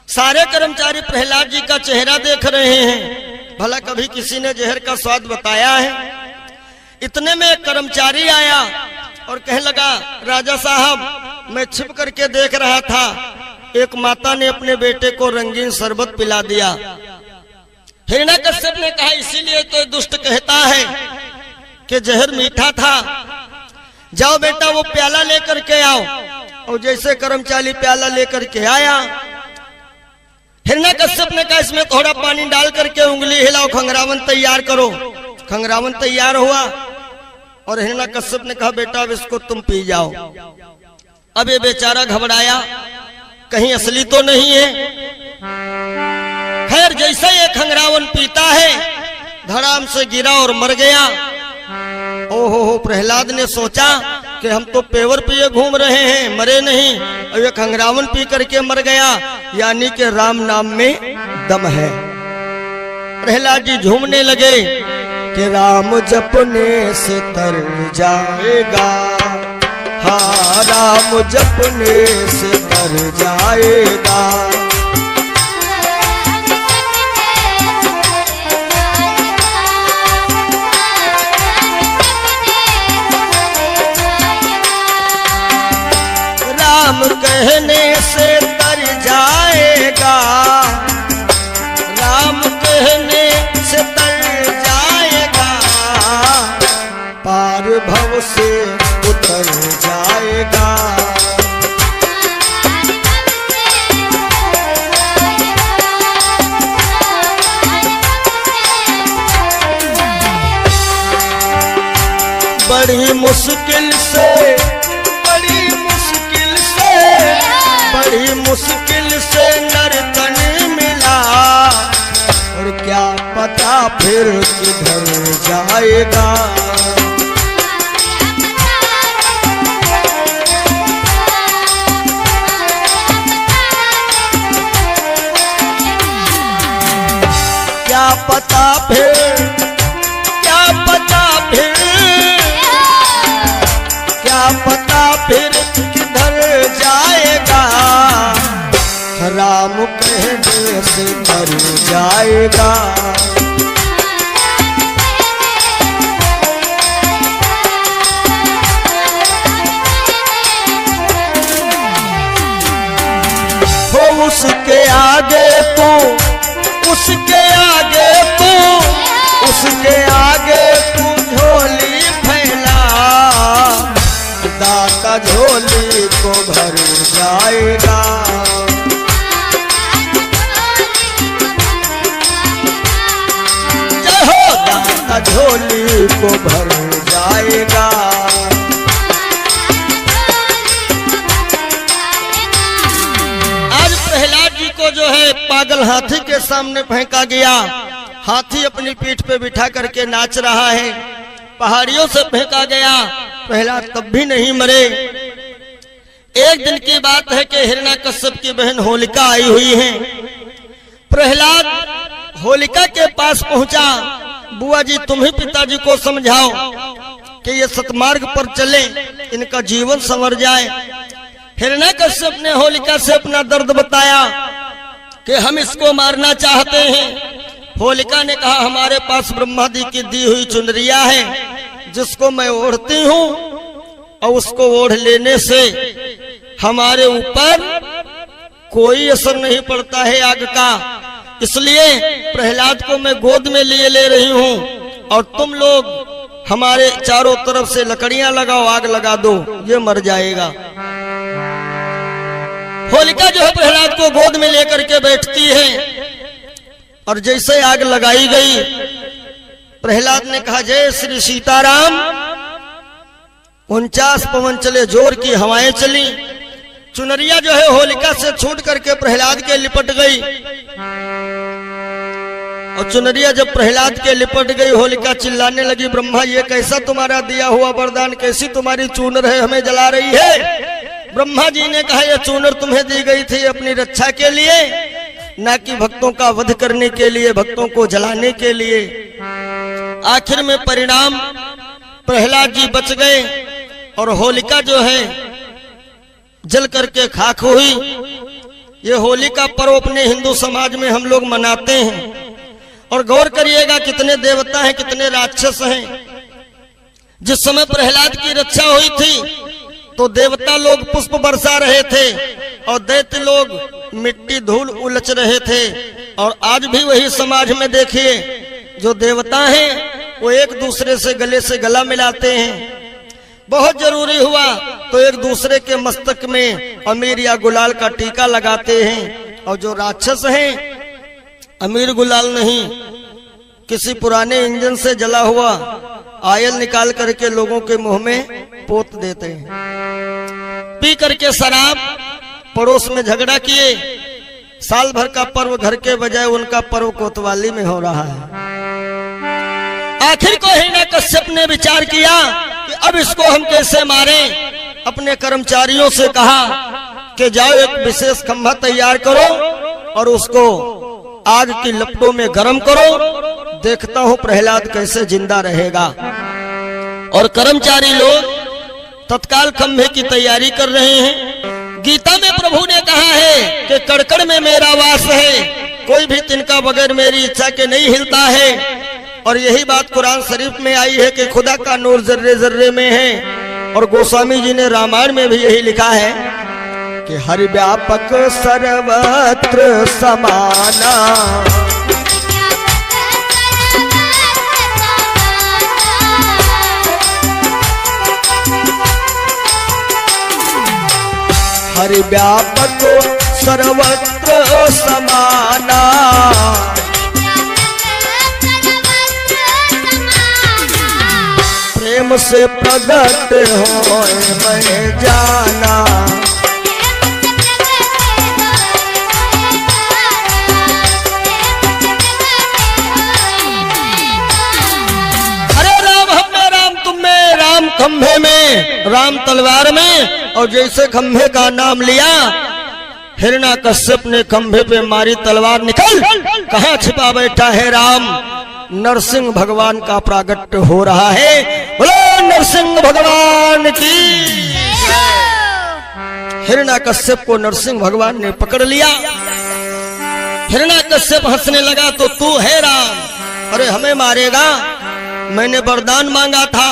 सारे कर्मचारी प्रहलाद जी का चेहरा देख रहे हैं, भला कभी किसी ने जहर का स्वाद बताया है। इतने में एक कर्मचारी आया और कहने लगा, राजा साहब मैं छिप करके देख रहा था, एक माता ने अपने बेटे को रंगीन शरबत पिला दिया। हिरण्यकश्यप ने कहा, इसीलिए तो दुष्ट कहता है कि जहर मीठा था। जाओ बेटा वो प्याला लेकर के आओ। और जैसे कर्मचारी प्याला लेकर के आया, हिरण्यकश्यप ने कहा, इसमें थोड़ा पानी डाल करके उंगली हिलाओ, खंगरावन तैयार करो। खंगरावन तैयार हुआ और हिरण्यकश्यप ने कहा, बेटा अब इसको तुम पी जाओ। अब ये बेचारा घबराया, कहीं असली तो नहीं है। खैर जैसे ये खंगरावन पीता है, धड़ाम से गिरा और मर गया। ओहो प्रहलाद ने सोचा कि हम तो पेवर पिए घूम रहे हैं, मरे नहीं, और ये खंगरावन पी करके मर गया, यानी कि राम नाम में दम है। प्रहलाद जी झूमने लगे कि राम जपने से तर जाएगा, हाँ राम जपने से तर जाएगा। राम कहने से तर जाएगा, राम कहने से तर जाएगा, पार भव से उतर जाएगा। बड़ी मुश्किल से, बड़ी मुश्किल से, बड़ी मुश्किल से नर तन मिला, और क्या पता फिर किधर जाएगा। क्या पता फिर, क्या पता फिर, क्या पता फिर किधर जाएगा। राम कहने से मर जाएगा। हो उसके आगे तो, उसके आगे तू, उसके आगे तू झोली फैला। दाता झोली को भर जाएगा। जय हो, दाता झोली को भर जाएगा। आज प्रहलाद जी को जो है पागल हाथी के सामने फेंका गया। हाथी अपनी पीठ पे बिठा करके नाच रहा है। पहाड़ियों से फेंका गया, प्रहलाद तब भी नहीं मरे। एक दिन की बात है कि हिरण्याकश्यप की बहन होलिका आई हुई है। प्रहलाद होलिका के पास पहुंचा। बुआ जी तुम ही पिताजी को समझाओ कि ये सतमार्ग पर चले, इनका जीवन संवर जाए। हिरण्याकश्यप ने होलिका से अपना दर्द बताया कि हम इसको मारना चाहते हैं। होलिका ने कहा हमारे पास ब्रह्मा जी की दी हुई चुनरिया है, जिसको मैं ओढ़ती हूँ और उसको ओढ़ लेने से हमारे ऊपर कोई असर नहीं पड़ता है आग का। इसलिए प्रहलाद को मैं गोद में लिए ले रही हूँ और तुम लोग हमारे चारों तरफ से लकड़ियां लगाओ, आग लगा दो, ये मर जाएगा। होलिका जो है प्रहलाद को गोद में लेकर के बैठती है और जैसे आग लगाई गई, प्रहलाद ने कहा जय श्री सीताराम। 49 पवन चले, जोर की हवाएं चली। चुनरिया जो है होलिका से छूट करके प्रहलाद के लिपट गई और चुनरिया जब प्रहलाद के लिपट गई, होलिका चिल्लाने लगी ब्रह्मा ये कैसा तुम्हारा दिया हुआ वरदान, कैसी तुम्हारी चूनर है, हमें जला रही है। ब्रह्मा जी ने कहा यह चूनर तुम्हें दी गई थी अपनी रक्षा के लिए, ना कि भक्तों का वध करने के लिए, भक्तों को जलाने के लिए। आखिर में परिणाम प्रहलाद जी बच गए और होलिका जो है जल करके खाक हुई। ये होली का पर्व अपने हिंदू समाज में हम लोग मनाते हैं। और गौर करिएगा कितने देवता हैं, कितने राक्षस हैं। जिस समय प्रहलाद की रक्षा हुई थी तो देवता लोग पुष्प बरसा रहे थे और दैत्य लोग मिट्टी धूल उलच रहे थे। और आज भी वही समाज में देखिए, जो देवता हैं वो एक दूसरे से गले से गला मिलाते हैं। बहुत जरूरी हुआ तो एक दूसरे के मस्तक में अमीर या गुलाल का टीका लगाते हैं। और जो राक्षस हैं अमीर गुलाल नहीं, किसी पुराने इंजन से जला हुआ आयल निकाल करके लोगों के मुंह में पोत देते हैं। पी करके शराब, पड़ोस में झगड़ा किए, साल भर का पर्व घर के बजाय उनका पर्व कोतवाली में हो रहा है। आखिर को हिरण्याकश्यप ने विचार किया कि अब इसको हम कैसे मारें। अपने कर्मचारियों से कहा कि जाओ एक विशेष खंभा तैयार करो और उसको आग की लपटों में गर्म करो, देखता हूं प्रहलाद कैसे जिंदा रहेगा। और कर्मचारी लोग तत्काल खंभे की तैयारी कर रहे हैं। गीता में प्रभु ने कहा है कि कड़कड़ में मेरा वास है, कोई भी तिनका बगैर मेरी इच्छा के नहीं हिलता है। और यही बात कुरान शरीफ में आई है कि खुदा का नूर जर्रे जर्रे में है। और गोस्वामी जी ने रामायण में भी यही लिखा है कि हरि व्यापक सर्वत्र समाना, हरि व्यापक सर्वत्र समाना, प्रेम से प्रगट हो मैं जाना। राम तलवार में, और जैसे खंभे का नाम लिया हिरण्याकश्यप ने खंभे पे मारी तलवार, निकल, कहाँ छिपा बैठा है राम। नरसिंह भगवान का प्रागट्य हो रहा है। बोलो नरसिंह भगवान की। हिरण्याकश्यप को नरसिंह भगवान ने पकड़ लिया। हिरण्याकश्यप हंसने लगा, तो तू है राम, अरे हमें मारेगा? मैंने वरदान मांगा था,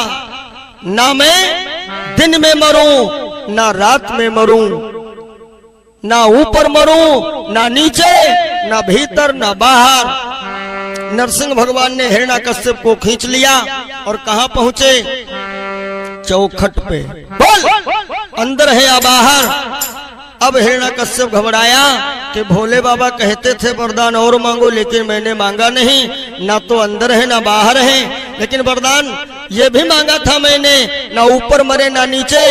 ना मैं दिन में मरूं ना रात में मरूं, ना ऊपर मरूं ना नीचे, ना भीतर ना बाहर। नरसिंह भगवान ने हिरण्याकश्यप को खींच लिया और कहां पहुंचे? चौखट पे। बोल अंदर है या बाहर? अब हिरण्याकश्यप घबराया कि भोले बाबा कहते थे वरदान और मांगो, लेकिन मैंने मांगा नहीं, ना तो अंदर है ना बाहर है। लेकिन वरदान ये भी मांगा था मैंने, ना ऊपर मरे ना नीचे।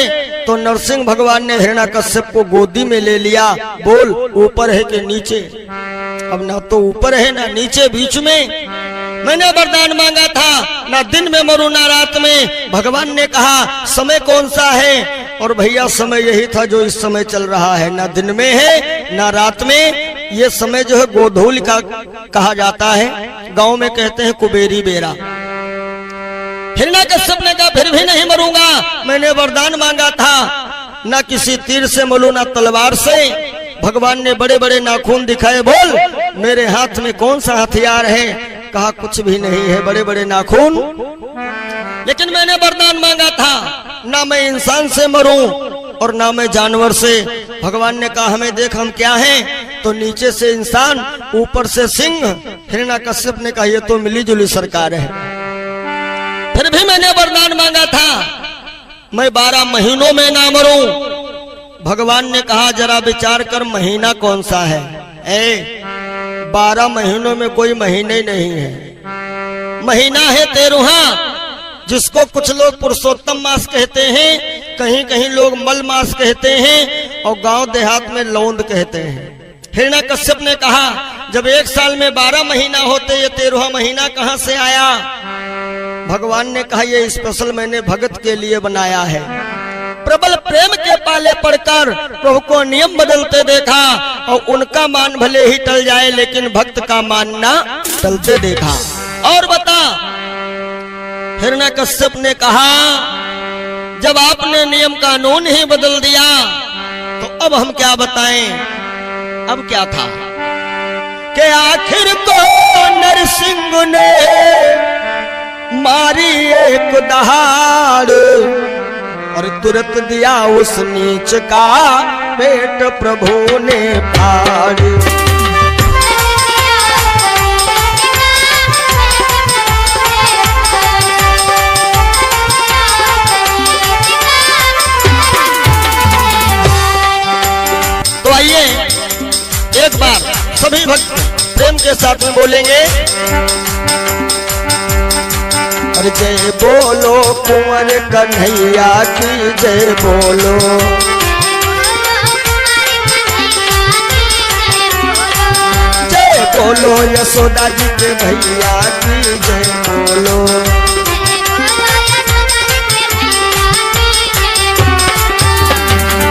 तो नरसिंह भगवान ने हिरण्याकश्यप को गोदी में ले लिया। बोल ऊपर है कि नीचे? अब ना तो ऊपर है ना नीचे, बीच में। मैंने वरदान मांगा था, ना दिन में मरूं ना रात में। भगवान ने कहा समय कौन सा है? और भैया समय यही था जो इस समय चल रहा है, ना दिन में है ना रात में। ये समय जो है गोधूल का कहा जाता है, गांव में कहते हैं कुबेरी बेरा। हिरण्याकश्यप ने कहा फिर भी नहीं मरूंगा, मैंने वरदान मांगा था, ना किसी तीर से मरूं ना तलवार से। भगवान ने बड़े बड़े नाखून दिखाए। बोल मेरे हाथ में कौन सा हथियार है? कहा कुछ भी नहीं है, बड़े बड़े नाखून। लेकिन मैंने वरदान मांगा था, ना मैं इंसान से मरूं और ना मैं जानवर से। भगवान ने कहा हमें देख हम क्या हैं? तो नीचे से इंसान, ऊपर से सिंह। हिरण्याकश्यप ने कहा ये तो मिली जुली सरकार है। फिर भी मैंने वरदान मांगा था, मैं 12 महीनों में ना मरूं। भगवान ने कहा जरा विचार कर, महीना कौन सा है? 12 महीनों में कोई महीने नहीं है। महीना है 13, जिसको कुछ लोग पुरुषोत्तम मास कहते हैं, कहीं कहीं लोग मल मास कहते हैं, और गांव देहात में लौंद कहते हैं। हिरण्याकश्यप ने कहा जब एक साल में 12 महीना होते, ये 13वां महीना कहां से आया? भगवान ने कहा ये स्पेशल मैंने भगत के लिए बनाया है। प्रबल प्रेम के पाले पड़कर प्रभु को नियम बदलते देखा, और उनका मान भले ही टल जाए लेकिन भक्त का मान ना टलते देखा। और बता, हिरण्याकश्यप ने कहा जब आपने नियम कानून ही बदल दिया तो अब हम क्या बताएं? अब क्या था कि आखिर को नरसिंह ने मारी एक दहाड़, और तुरंत दिया उस नीच का पेट प्रभु ने फाड़। तो आइए एक बार सभी भक्त प्रेम के साथ में बोलेंगे, और जय बोलो कुंवर कन्हैया की जय बोलो, जय बोलो यशोदा जी के भैया की जय बोलो।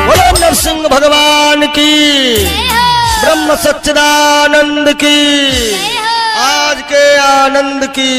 बोलो नरसिंह भगवान की, ब्रह्म सच्चिदानंद की, आज के आनंद की।